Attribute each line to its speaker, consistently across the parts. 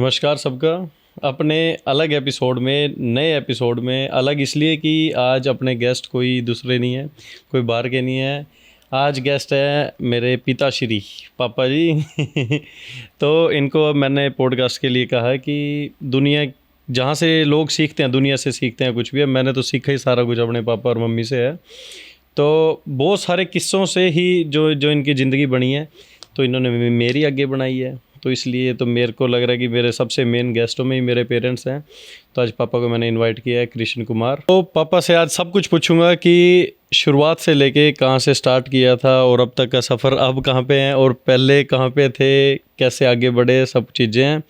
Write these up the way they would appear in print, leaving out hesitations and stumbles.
Speaker 1: नमस्कार सबका। अपने अलग एपिसोड में, नए एपिसोड में अलग इसलिए कि आज अपने गेस्ट कोई दूसरे नहीं है, कोई बाहर के नहीं है। आज गेस्ट है मेरे पिताश्री, पापा जी। तो इनको अब मैंने पॉडकास्ट के लिए कहा है कि दुनिया जहाँ से लोग सीखते हैं, दुनिया से सीखते हैं कुछ भी। अब मैंने तो सीखा ही सारा कुछ अपने पापा और मम्मी से है। तो बहुत सारे किस्सों से ही जो जो इनकी ज़िंदगी बनी है, तो इन्होंने मेरी आगे बनाई है। तो इसलिए तो मेरे को लग रहा है कि मेरे सबसे मेन गेस्टों में ही मेरे पेरेंट्स हैं। तो आज पापा को मैंने इनवाइट किया है, कृष्ण कुमार। तो पापा से आज सब कुछ पूछूंगा कि शुरुआत से लेके कहाँ से स्टार्ट किया था और अब तक का सफ़र, अब कहाँ पे हैं और पहले कहाँ पे थे, कैसे आगे बढ़े, सब चीज़ें हैं।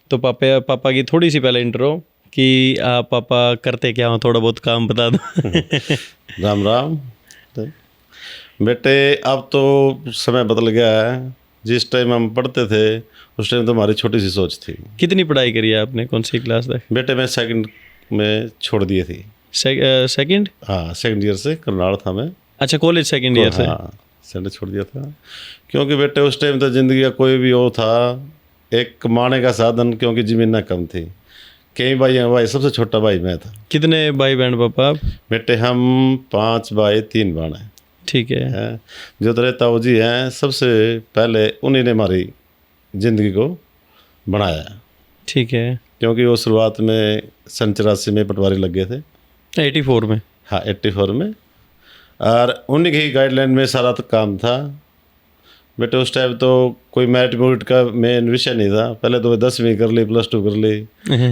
Speaker 1: तो पापा की थोड़ी सी पहले इंट्रो कि आप पापा करते क्या हो, थोड़ा बहुत काम बता दो।
Speaker 2: राम राम बेटे। अब तो समय बदल गया है। जिस टाइम हम पढ़ते थे उस टाइम तो हमारी छोटी सी सोच थी।
Speaker 1: कितनी पढ़ाई करी है आपने, कौन सी क्लास तक?
Speaker 2: बेटे मैं सेकंड में छोड़ दिए थी।
Speaker 1: सेकंड?
Speaker 2: हाँ, सेकंड ईयर से करनाल था मैं।
Speaker 1: अच्छा, कॉलेज सेकंड ईयर से।
Speaker 2: हाँ, सेकंड छोड़ दिया था क्योंकि बेटे उस टाइम तो ज़िंदगी का कोई भी वो था, एक कमाने का साधन, क्योंकि ज़मीन कम थी। कई भाई हैं, भाई सबसे छोटा भाई मैं था।
Speaker 1: कितने भाई बहन पापा आप?
Speaker 2: बेटे हम 5 भाई 3 बहन हैं।
Speaker 1: ठीक है।
Speaker 2: जो तेरे ताऊ जी हैं, सबसे पहले उन्हीं ने हमारी ज़िंदगी को बनाया।
Speaker 1: ठीक है।
Speaker 2: क्योंकि वो शुरुआत में सन 84 में पटवारी लग गए थे।
Speaker 1: 84 में?
Speaker 2: हाँ, 84 में। और उन्हीं की गाइडलाइन में सारा तो काम था। बेटे उस टाइम तो कोई मैरिट मुरिट का मेन विषय नहीं था। पहले तो 10वीं कर ली, +2 कर ली,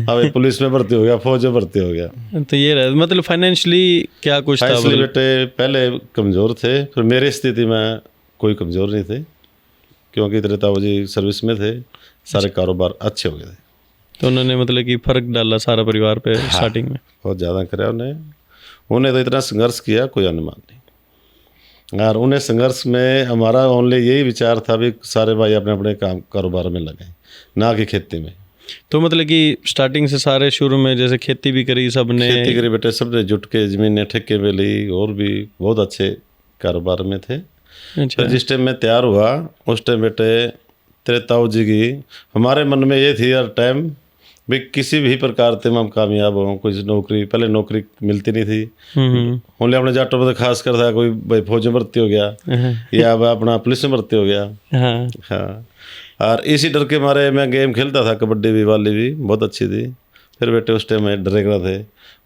Speaker 2: अब पुलिस में भर्ती हो गया, फौज में भर्ती हो गया।
Speaker 1: तो ये रहा, मतलब फाइनेंशियली क्या कुछ था?
Speaker 2: फाइनेंशियली बेटे पहले कमज़ोर थे, फिर मेरी स्थिति में कोई कमज़ोर नहीं थे क्योंकि तेरे ताऊ जी सर्विस में थे, सारे कारोबार अच्छे हो गए थे।
Speaker 1: तो उन्होंने मतलब कि फ़र्क डाला सारा परिवार पे।
Speaker 2: हाँ,
Speaker 1: स्टार्टिंग में
Speaker 2: बहुत ज़्यादा कराया उन्हें तो इतना संघर्ष किया, कोई अनुमान नहीं। और उन्हें संघर्ष में हमारा ओनली यही विचार था भी सारे भाई अपने अपने काम कारोबार में लगे, ना कि खेती में।
Speaker 1: तो मतलब कि स्टार्टिंग से सारे शुरू में जैसे खेती भी करी सबने?
Speaker 2: खेती करी बेटे, सबने जुट के ज़मीनें ठेके में ली और भी बहुत अच्छे कारोबार में थे।
Speaker 1: अच्छा।
Speaker 2: फिर जिस टाइम मैं तैयार हुआ उस टाइम बेटे तेरे ताऊ जी की हमारे मन में ये थी हर टाइम भी किसी भी प्रकार से हम कामयाब हों। कोई नौकरी, पहले नौकरी मिलती नहीं थी। होने अपने जाटों में तो खास कर था, कोई भाई फौज में भर्ती हो गया या वह अपना पुलिस में भर्ती हो गया।
Speaker 1: हाँ।
Speaker 2: हाँ, और इसी डर के मारे मैं गेम खेलता था, कबड्डी भी, वाली भी बहुत अच्छी थी। फिर बेटे उस टाइम में डरे रहा थे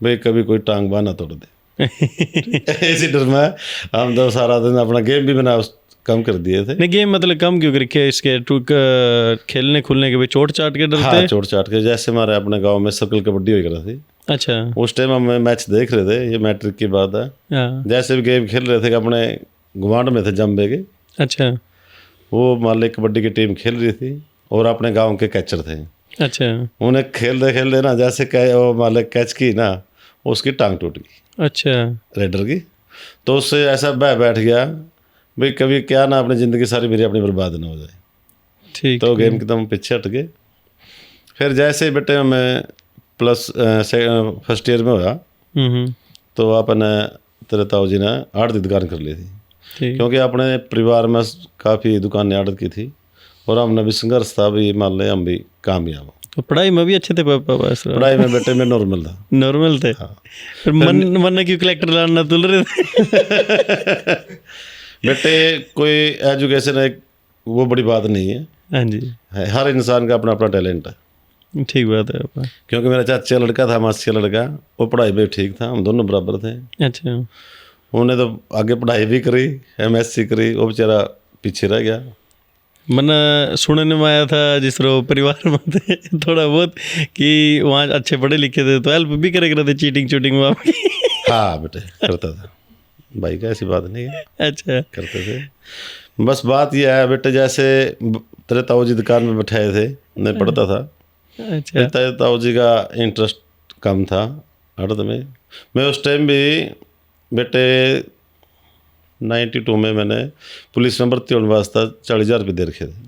Speaker 2: भाई कभी कोई टांग बाना तोड़ दे। इसी डर में हम तो सारा दिन अपना गेम भी बना कम कर दिए थे।
Speaker 1: नहीं, गेम मतलब कम क्यों रखे इसके? खेलने खुलने के भी चोट चाट के डरते?
Speaker 2: हाँ, चोट चाट के। जैसे हमारे अपने गांव में सर्कल कबड्डी हो रही थी।
Speaker 1: अच्छा।
Speaker 2: उस टाइम हम मैच देख रहे थे, ये मैट्रिक की बात है।
Speaker 1: हाँ।
Speaker 2: जैसे भी गेम खेल रहे थे, अपने गुवांढ में थे जम्बे के।
Speaker 1: अच्छा।
Speaker 2: वो मान ली कबड्डी की टीम खेल रही थी और अपने गाँव के कैचर थे।
Speaker 1: अच्छा।
Speaker 2: उन्हें खेलते ना, जैसे वो मान ली कैच की ना, उसकी टांग टूट गई।
Speaker 1: अच्छा।
Speaker 2: रेडर की। तो उससे ऐसा बैठ गया भाई कभी क्या ना अपनी ज़िंदगी सारी मेरी अपनी बर्बाद ना हो जाए।
Speaker 1: ठीक।
Speaker 2: तो गेम एकदम पीछे हट गए। फिर जैसे ही बेटे मैं फर्स्ट ईयर में हुआ तो अपने तेरे ताऊ जी ने आड़ की दुकान कर ली थी। क्योंकि अपने परिवार में काफ़ी दुकानें आड़ की थी और हमने भी संघर्ष था भी, मान लें हम भी कामयाब हो।
Speaker 1: तो पढ़ाई में भी अच्छे थे पापा? बस
Speaker 2: पढ़ाई में बेटे में नॉर्मल था।
Speaker 1: नॉर्मल थे।
Speaker 2: हाँ।
Speaker 1: फिर मन क्यों कलेक्टर लाना तुल रहे थे?
Speaker 2: बेटे कोई एजुकेशन है वो बड़ी बात नहीं है।
Speaker 1: हाँ जी।
Speaker 2: हर इंसान का अपना अपना टैलेंट है।
Speaker 1: ठीक बात है पापा।
Speaker 2: क्योंकि मेरा चाचा लड़का था, मासी का लड़का, वो पढ़ाई में ठीक था, हम दोनों बराबर थे।
Speaker 1: अच्छा।
Speaker 2: उन्होंने तो आगे पढ़ाई भी करी, MSc करी, वो बेचारा पीछे रह गया।
Speaker 1: मन सुनने में आया था जिस तरह परिवार में थे थोड़ा बहुत कि वहाँ अच्छे पढ़े लिखे थे तो हेल्प भी करे थे, चीटिंग चूटिंग वहाँ की।
Speaker 2: हाँ बेटे करता था भाई, का ऐसी बात नहीं है।
Speaker 1: अच्छा।
Speaker 2: करते थे। बस बात यह है बेटे, जैसे तेरे ताऊ जी दुकान में बैठाए थे, मैं पढ़ता था।
Speaker 1: अच्छा।
Speaker 2: तेरे ताऊ जी का इंटरेस्ट कम था आड़त में। मैं उस टाइम भी बेटे 92 में मैंने पुलिस में भर्ती होने वास्ते 40,000 रुपये दे रखे थे।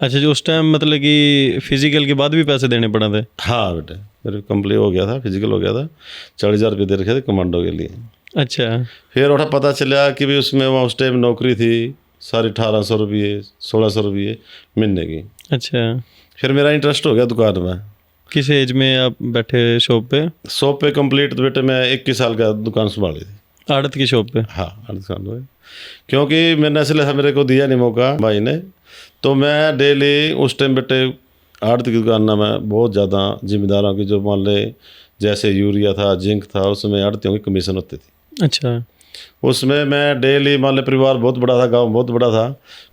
Speaker 1: अच्छा, जो उस टाइम मतलब कि फिजिकल के बाद भी पैसे देने पड़े थे?
Speaker 2: हाँ बेटे, मेरे कंप्लीट हो गया था, फिजिकल हो गया था, 40,000 रुपये दे रखे थे कमांडो के लिए।
Speaker 1: अच्छा।
Speaker 2: फिर उठा पता चला कि भी उसमें वहाँ उस टाइम नौकरी थी सारी 1800 रुपये 1600 रुपये महीने की।
Speaker 1: अच्छा।
Speaker 2: फिर मेरा इंटरेस्ट हो गया दुकान में।
Speaker 1: किस एज में आप बैठे शॉप पे?
Speaker 2: शॉप पे कंप्लीट तो बेटे मैं 21 साल का दुकान संभाली थी।
Speaker 1: आड़त की शॉप पे?
Speaker 2: हाँ, 8 साल हुए, क्योंकि मैंने इसलिए मेरे को दिया नहीं मौका भाई ने, तो मैं डेली उस टाइम बेटे आड़त की दुकान ना मैं बहुत ज़्यादा जिम्मेदारों की, जो मान ले जैसे यूरिया था, जिंक था, उसमें आड़तियों की कमीशन होती थी।
Speaker 1: अच्छा।
Speaker 2: उसमें मैं डेली, मान ले परिवार बहुत बड़ा था, गांव बहुत बड़ा था,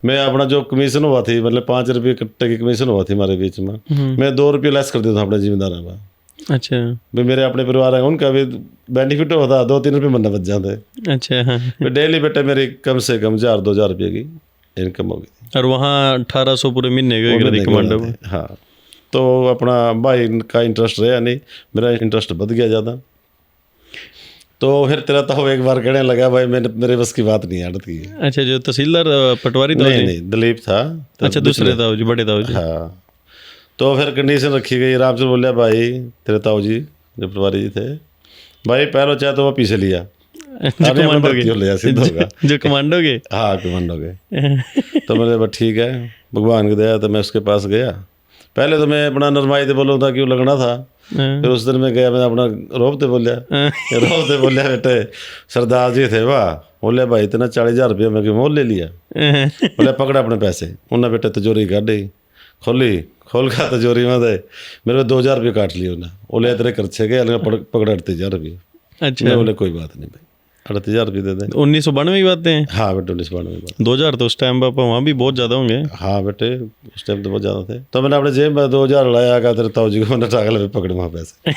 Speaker 2: मैं अपना जो कमीशन हुआ थी, मतलब 5 रुपये कट्टे की कमीशन हुआ थी हमारे बीच में, मैं 2 रुपये लेस कर देता था अपने जिम्मेदारों में।
Speaker 1: अच्छा।
Speaker 2: भी मेरे अपने परिवार है, उनका भी बेनिफिट होता, 2-3 रुपये महीना बच जाते।
Speaker 1: अच्छा। हाँ।
Speaker 2: डेली बेटे मेरी कम से कम 1,000-2,000 रुपये की इनकम हो गई थी।
Speaker 1: और वहाँ 1800 पूरे महीने
Speaker 2: वो
Speaker 1: की
Speaker 2: महीने
Speaker 1: थी
Speaker 2: के
Speaker 1: कमांडो
Speaker 2: होते
Speaker 1: में?
Speaker 2: थे। हाँ, तो अपना भाई का इंटरेस्ट रहा नहीं, मेरा इंटरेस्ट बढ़ गया ज़्यादा। तो फिर तेरा तो एक बार कहने लगा भाई मेरे बस की बात नहीं है आड़त की।
Speaker 1: अच्छा, जो तहसीलदार पटवारी था?
Speaker 2: नहीं, दलीप था।
Speaker 1: अच्छा, दूसरे ताऊ जी, बड़े ताऊ जी।
Speaker 2: हाँ, तो फिर कंडीशन रखी गई, आराम से बोलिया भाई, तेरे ताऊ जी जो पटवारी जी थे, भाई पहले चाहे तो वो पीछे लिया,
Speaker 1: जो कमांडो के?
Speaker 2: ले सिद्ध होगा।
Speaker 1: जो कमांडो के?
Speaker 2: हाँ, कमांडो के। तो मैंने बोला ठीक है, भगवान की दया। तो मैं उसके पास गया, पहले तो मैं अपना नरमाई से बोलूँ था, क्यों लगना था। फिर उस दिन मैं गया, मैं अपना रोबते बोलिया, रोबते बोलिया, बेटे सरदार जी थे वाह, बोले भाई इतना 40,000 रुपये मैं क्यों मोल ले लिया। बोले पकड़ा अपने पैसे। उन्हें बेटे तिजोरी काटी, खोल का तिजोरी में दे, मेरे को 2,000 रुपये काट लिए उन्हें। बोले तेरे खर्चे के पकड़ा 38,000 रुपये।
Speaker 1: अच्छा।
Speaker 2: बोले कोई बात नहीं भाई, 38,000 रुपये दे दें।
Speaker 1: 1992 की बातें हैं?
Speaker 2: हाँ बेटे, 1992 की बात।
Speaker 1: 2000 तो उस टाइम पापा वहाँ भी बहुत ज़्यादा होंगे।
Speaker 2: हाँ बेटे, उस टाइम तो बहुत ज़्यादा थे। तो मैंने अपने जेब में 2,000 लाया, का तेरे ताऊ जी को मैंने टागल में पकड़े वहाँ पैसे।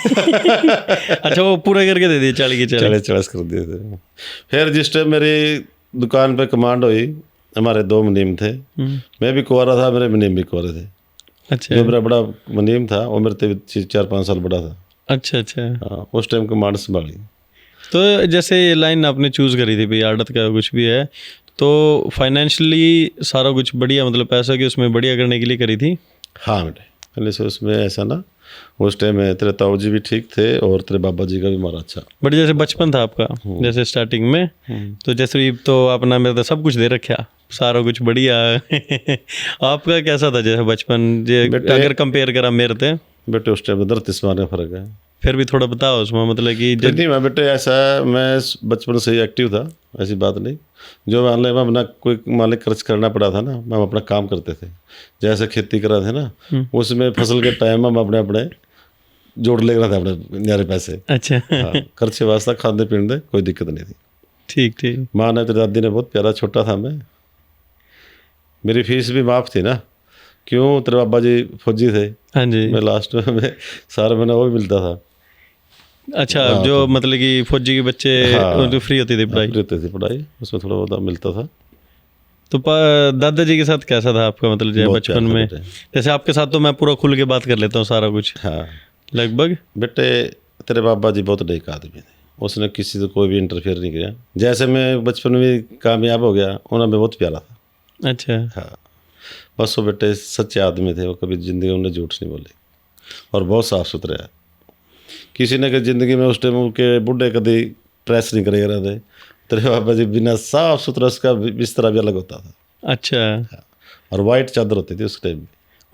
Speaker 1: अच्छा, वो पूरा करके दे दिए 40 के 40?
Speaker 2: 40 कर दिए थे। फिर जिस टाइम मेरी दुकान पे कमांड हुई, हमारे 2 मुनीम थे, मैं भी कुंवारा था, मेरे मुनीम भी कुंवारे थे।
Speaker 1: अच्छा।
Speaker 2: जो मेरा बड़ा मुनीम था वो मेरे से 4-5 साल बड़ा था।
Speaker 1: अच्छा। अच्छा।
Speaker 2: हाँ, उस टाइम कमांड संभाली।
Speaker 1: तो जैसे ये लाइन आपने चूज़ करी थी भाई, आड़त का कुछ भी है, तो फाइनेंशियली सारा कुछ बढ़िया, मतलब पैसा की उसमें बढ़िया करने के लिए करी थी?
Speaker 2: हाँ बेटे, पहले से उसमें ऐसा ना, उस टाइम में तेरे ताऊ जी भी ठीक थे और तेरे बाबा जी का भी मारा अच्छा।
Speaker 1: बट जैसे बचपन था आपका, जैसे स्टार्टिंग में, तो जैसे तो अपना मेरे तो सब कुछ दे रखा, सारा कुछ बढ़िया। आपका कैसा था जैसे बचपन, अगर कंपेयर करा मेरे थे?
Speaker 2: बेटे उस टाइम 30 का फर्क है।
Speaker 1: फिर भी थोड़ा बताओ उसमें, मतलब कि
Speaker 2: नहीं मैं बेटे ऐसा, मैं बचपन से ही एक्टिव था, ऐसी बात नहीं। जो मान ले मैं अपना कोई मालिक खर्च करना पड़ा था ना, मैं अपना काम करते थे, जैसे खेती करा थे ना, उसमें फसल के टाइम में अपने अपने जोड़ ले रहा था अपने न्यारे पैसे।
Speaker 1: अच्छा।
Speaker 2: हाँ, खर्चे वास्ता खाने पीने कोई दिक्कत नहीं थी।
Speaker 1: ठीक।
Speaker 2: माँ ने, तेरी दादी ने बहुत प्यारा, छोटा था मैं, मेरी फीस भी माफ़ थी ना, क्यों तेरे बाबा जी फौजी थे।
Speaker 1: हाँ जी।
Speaker 2: मैं लास्ट में सारे महीने वो भी मिलता था।
Speaker 1: अच्छा, जो मतलब कि फौजी के बच्चे, जो फ्री होती थी पढ़ाई?
Speaker 2: रहती थी पढ़ाई, उसमें थोड़ा बहुत मिलता था।
Speaker 1: तो दादाजी के साथ कैसा था आपका, मतलब जो बचपन में? जैसे आपके साथ तो मैं पूरा खुल के बात कर लेता हूँ सारा कुछ।
Speaker 2: हाँ
Speaker 1: लगभग।
Speaker 2: बेटे तेरे बाबा जी बहुत नेक आदमी थे, उसने किसी से कोई भी इंटरफेयर नहीं किया। जैसे मैं बचपन में कामयाब हो गया, उन्हें मैं बहुत प्यारा था।
Speaker 1: अच्छा।
Speaker 2: हाँ, बस वो बेटे सच्चे आदमी थे, वो कभी ज़िंदगी में झूठ नहीं बोले और बहुत साफ़ सुथरे है। किसी ने ज़िंदगी में उस टाइम के बुढ़े कभी प्रेस नहीं करे रहे थे, तेरे बाबा जी बिना साफ सुथरा, उसका बिस्तरा भी अलग होता था।
Speaker 1: अच्छा।
Speaker 2: हाँ, और वाइट चादर होती थी उस टाइम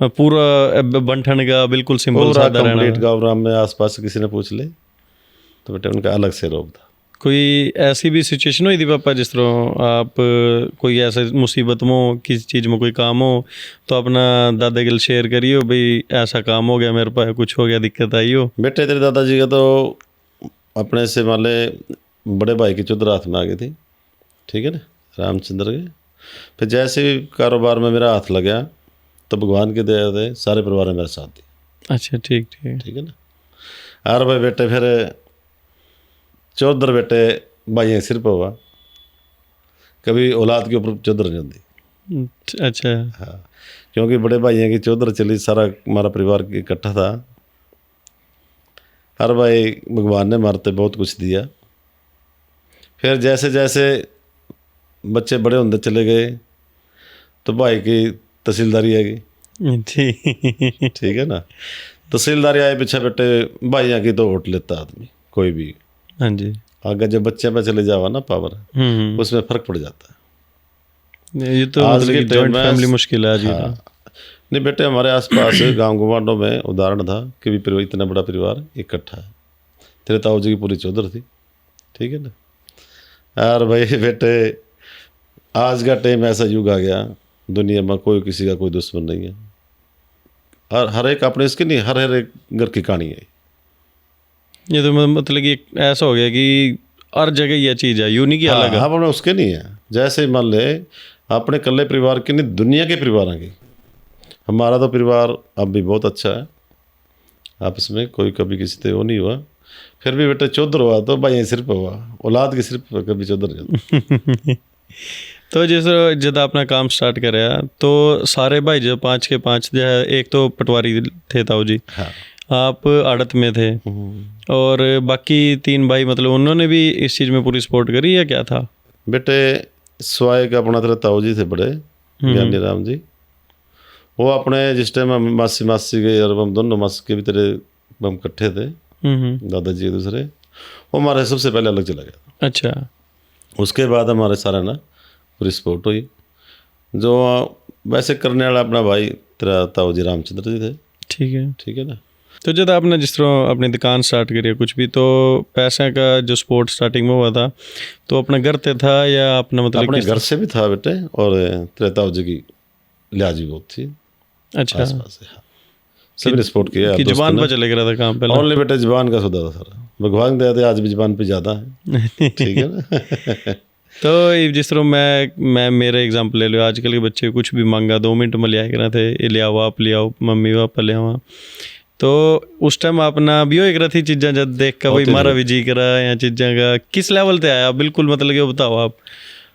Speaker 2: में,
Speaker 1: पूरा बंठन का बिल्कुल सिंपल सादा रहना।
Speaker 2: कंप्लीट गाँव राम में आसपास किसी ने पूछ ले तो बेटे उनका अलग से रोब था।
Speaker 1: कोई ऐसी भी सिचुएशन हुई थी पापा, जिस तरह आप कोई ऐसे मुसीबत में, किसी चीज़ में कोई काम हो, तो अपना दादा के शेयर करिए भाई ऐसा काम हो गया मेरे पास, कुछ हो गया, दिक्कत आई हो?
Speaker 2: बेटे तेरे दादाजी का तो अपने से मान ले बड़े भाई की चुदर हाथ में आ गई थी, ठीक है ना, रामचंद्र के। फिर जैसे ही कारोबार में मेरा हाथ लग गया तो भगवान की दया से सारे परिवार ने मेरा साथ दिया।
Speaker 1: अच्छा, ठीक
Speaker 2: है ना। और भाई बेटे फिर 14 बेटे भाइयों सिर पर हुआ, कभी औलाद के ऊपर चौधर नहीं होती।
Speaker 1: अच्छा।
Speaker 2: हाँ, क्योंकि बड़े भाइयों की चौधर चली, सारा हमारा परिवार इकट्ठा था। हर भाई भगवान ने मारते बहुत कुछ दिया। फिर जैसे जैसे बच्चे बड़े होते चले गए तो भाई की तहसीलदारी आएगी, ठीक है ना। तहसीलदारी आए पीछे बेटे भाइयों की तो वोट लेता आदमी कोई भी।
Speaker 1: हाँ जी।
Speaker 2: आगे जब बच्चे पे चले जावा ना पावर, उसमें फर्क पड़ जाता है।
Speaker 1: ये तो मतलब कि जॉइंट फैमिली मुश्किल है आज।
Speaker 2: हाँ, नहीं बेटे, हमारे आसपास गांव गवांडों में उदाहरण था कि भी इतना बड़ा परिवार इकट्ठा है। तेरे ताऊ जी की पूरी चौधर थी, ठीक है ना। यार भाई बेटे, आज का टाइम ऐसा युग आ गया, दुनिया में कोई किसी का कोई दुश्मन नहीं है। हर एक अपने इसके नहीं, हर हर एक घर की कहानी है।
Speaker 1: ये तो मतलब कि ऐसा हो गया कि हर जगह ये चीज़ है, यूनिक ही अलग है।
Speaker 2: हाँ, अपने उसके नहीं है। जैसे मान ले अपने कल्ले परिवार की नहीं, दुनिया के परिवार की। हमारा तो परिवार अब भी बहुत अच्छा है, आपस में कोई कभी किसी से वो नहीं हुआ। फिर भी बेटा चौधर हुआ तो भाई सिर्फ हुआ, औलाद के सिर्फ कभी चौधर नहीं।
Speaker 1: तो जैसे जब आपने काम स्टार्ट कराया तो सारे भाई जो 5 के 5 जो है, एक तो पटवारी थे ताऊ जी,
Speaker 2: हाँ।
Speaker 1: आप आड़त में थे, और बाकी 3 भाई मतलब उन्होंने भी इस चीज़ में पूरी सपोर्ट करी या क्या था?
Speaker 2: बेटे स्वाय का अपना तेरे ताऊ जी थे बड़े, ज्ञानी राम जी। वो अपने जिस टाइम हम मासी के और हम दोनों मासी के भी तेरे हम इकट्ठे थे, दादाजी एक दूसरे, वो हमारे सबसे पहले अलग चला गया।
Speaker 1: अच्छा।
Speaker 2: उसके बाद हमारे सारा ना पूरी सपोर्ट हुई। जो वैसे करने वाला अपना भाई तेरा ताऊ जी रामचंद्र जी थे,
Speaker 1: ठीक है
Speaker 2: ना।
Speaker 1: तो जब आपने जिस तरह अपनी दुकान स्टार्ट करी है कुछ भी, तो पैसे का जो सपोर्ट स्टार्टिंग में हुआ था तो अपने घर पे था या अपना मतलब
Speaker 2: अपने घर से भी था बेटे, और तेरे ताऊ जी की लिहाज भी बहुत थी।
Speaker 1: अच्छा।
Speaker 2: आसपास से, हाँ, सभी ने सपोर्ट किया।
Speaker 1: कि जुबान पर चले गया था काम पहले?
Speaker 2: ओनली बेटे जुबान का सौदा था सारा, भगवान दया दे आज भी जुबान पे ज़्यादा है। ठीक है ना।
Speaker 1: तो जिस तरह मैं मेरे एग्जांपल ले लो, आजकल के बच्चे कुछ भी मांगा 2 मिनट में ले आए करा थे, ये ले आओ, आप ले आओ, मम्मी पापा ले आओ। तो उस टाइम अपना भी हो एक रही चीज़ें जब देख कर भाई मारा भी जी करा या चीज़ें का किस लेवल पे आया बिल्कुल, मतलब कि बताओ आप।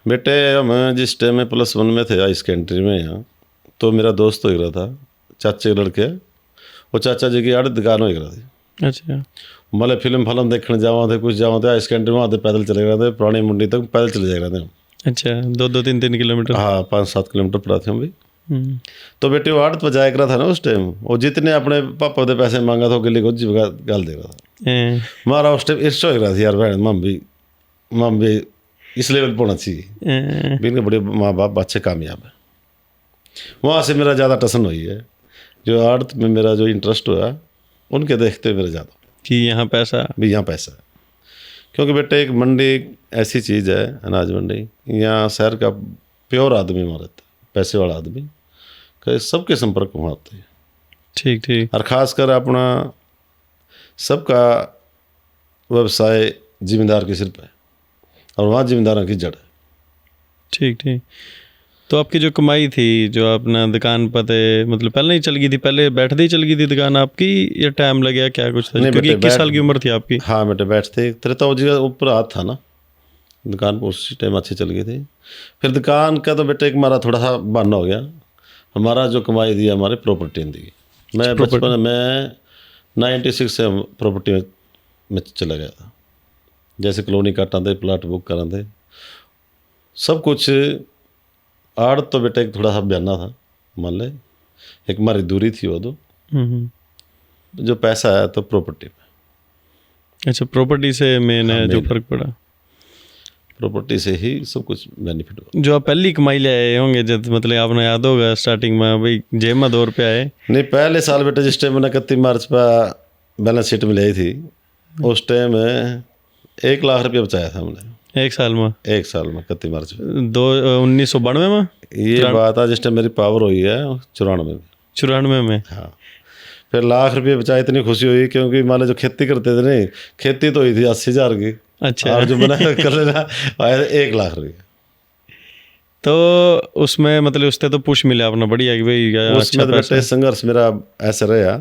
Speaker 2: बेटे मैं जिस टाइम में +1 में थे हाई सेकेंडरी में यहाँ, तो मेरा दोस्त हो रहा था, चाचे के लड़के, वो चाचा जी की आड़ दुकान हो रही थी।
Speaker 1: अच्छा।
Speaker 2: मतलब फिल्म देखने जावा थे, कुछ जावा थे, हाई सेकेंडरी में आते पैदल चले गए थे, पुरानी मंडी तक पैदल चले जा रहे थे।
Speaker 1: अच्छा, 2-3 किलोमीटर?
Speaker 2: हाँ, 5-7 किलोमीटर पड़ा थे हम भी। तो बेटे वो आड़त बजाया करा था ना उस टाइम, वो जितने अपने पापा के पैसे मांगा था गिली गोजी गाल दे रहा था। हमारा उस टाइम इर्षा हो रहा था यार, बहन मम भी इस लेवल पर होना चाहिए, भी बड़े माँ बाप अच्छे कामयाब है। वहाँ से मेरा ज़्यादा टसन हुई है, जो आड़त में मेरा जो इंटरेस्ट हुआ उनके देखते मेरा ज़्यादा
Speaker 1: कि यहाँ पैसा
Speaker 2: भी, यहाँ पैसा है। क्योंकि बेटे एक मंडी ऐसी चीज़ है, अनाज मंडी, यहाँ शहर का प्योर आदमी वहाँ रहता है, पैसे वाला आदमी, सबके संपर्क में आते हैं।
Speaker 1: ठीक।
Speaker 2: और ख़ासकर अपना सबका व्यवसाय जिम्मेदार के सिर पे है, और वहाँ जिम्मेदारों की जड़ है।
Speaker 1: ठीक। तो आपकी जो कमाई थी, जो अपना दुकान पे मतलब पहले ही चल गई थी, पहले बैठते ही चल गई थी दुकान आपकी, या टाइम लगे क्या कुछ था? क्योंकि 21 साल की उम्र थी आपकी।
Speaker 2: हाँ बेटे बैठते, तेरे ताऊ जी का ऊपर हाथ था ना दुकान पर, उसी टाइम अच्छी चल गई थी। फिर दुकान का तो बेटे एक हमारा थोड़ा सा बहाना हो गया, हमारा जो कमाई दी हमारे प्रॉपर्टी ने दी। मैं बचपन में 96 से प्रॉपर्टी में चला गया था। जैसे कॉलोनी काटा थे, प्लाट बुक करा थे, सब कुछ। आड़ तो बेटा एक थोड़ा सा बयाना था, मान ले एक हमारी दूरी थी वो, तो जो पैसा है तो प्रॉपर्टी में।
Speaker 1: अच्छा, प्रॉपर्टी से मेन है जो फर्क पड़ा,
Speaker 2: प्रॉपर्टी से ही सब कुछ बेनिफिट हुआ।
Speaker 1: जो आप पहली कमाई ले आए होंगे जब, मतलब आपने याद होगा स्टार्टिंग में भाई जेब में 2 रुपये आए?
Speaker 2: नहीं, पहले साल बेटा जिस टाइम मैंने 31 मार्च पर बैलेंस शीट में ली थी, उस टाइम 1 लाख रुपया बचाया था हमने
Speaker 1: एक साल में।
Speaker 2: 31 मार्च में
Speaker 1: 1992 में
Speaker 2: ये बात है, जिस टाइम मेरी पावर हुई है
Speaker 1: 94 में।
Speaker 2: हाँ, फिर लाख रुपये बचाए, इतनी खुशी हुई, क्योंकि मान लो जो खेती करते थे नहीं, खेती तो हुई थी 80,000 की।
Speaker 1: अच्छा।
Speaker 2: और जो मैंने कर लेना आया 1 लाख रुपये।
Speaker 1: तो उसमें मतलब उससे तो पुश मिला अपना बढ़िया कि भाई
Speaker 2: उसमें तो बेटे संघर्ष मेरा ऐसा रहा।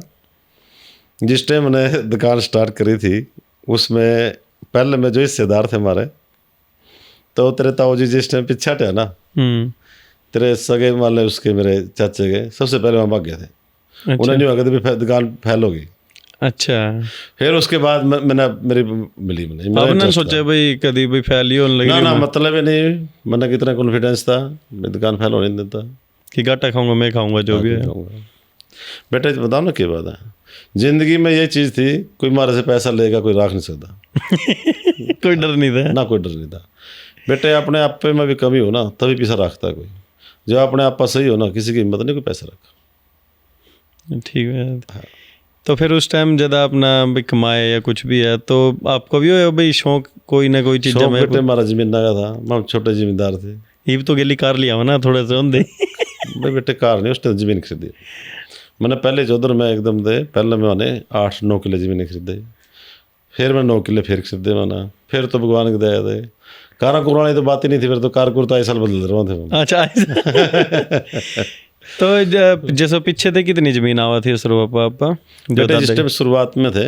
Speaker 2: जिस टाइम मैंने दुकान स्टार्ट करी थी, उसमें पहले में जो हिस्सेदार थे हमारे, तो तेरे ताऊ जी जिस टाइम पीछे हटे ना, तेरे सगे मान ले उसके मेरे चाचे के सबसे पहले वहाँ भाग गए थे।
Speaker 1: अच्छा।
Speaker 2: उन्हें नहीं होगा भी दुकान फैल होगी।
Speaker 1: अच्छा।
Speaker 2: फिर उसके बाद मैंने मेरी मिली
Speaker 1: आपने सोचा भाई कभी भाई फैल ही होने लगी?
Speaker 2: ना मतलब ही नहीं, मैंने कितना कॉन्फिडेंस था, मैं दुकान फैल होने नहीं देता
Speaker 1: कि घाटा खाऊंगा मैं खाऊंगा जो भी है।
Speaker 2: बेटे बताओ ना क्या बात है, जिंदगी में ये चीज़ थी, कोई मारे से पैसा लेगा कोई रख नहीं सकता।
Speaker 1: कोई डर नहीं था ना,
Speaker 2: कोई डर नहीं था बेटे। अपने आप में भी कमी हो ना तभी पैसा रखता है कोई, जो अपने आप पर सही हो ना किसी की हिम्मत नहीं कोई पैसा रखा।
Speaker 1: ठीक है। तो फिर उस टाइम जब अपना भी कमाए या कुछ भी है तो आपको भी हो भाई शौक कोई ना कोई चीज़
Speaker 2: शौक
Speaker 1: में?
Speaker 2: बेटे हमारा जमीन का था, हम छोटे जमींदार थे।
Speaker 1: ये तो गेली कार लिया हो ना थोड़े से होंगे।
Speaker 2: भाई बेटे कार नहीं, उसने जमीन खरीदी। मैंने पहले चौधर में एकदम दे, पहले मैंने 8-9 किले जमीन खरीदे, फिर मैं 9 किले फिर खरीदे मैंने, फिर तो भगवान की दया दे कारा कुराने तो बात ही नहीं थी, फिर तो कार कुर तो आई साल बदल रहे थे।
Speaker 1: अच्छा तो जैसे पीछे थे कितनी जमीन आवा थी उस पापा जो
Speaker 2: बेटे जिस टाइम शुरुआत में थे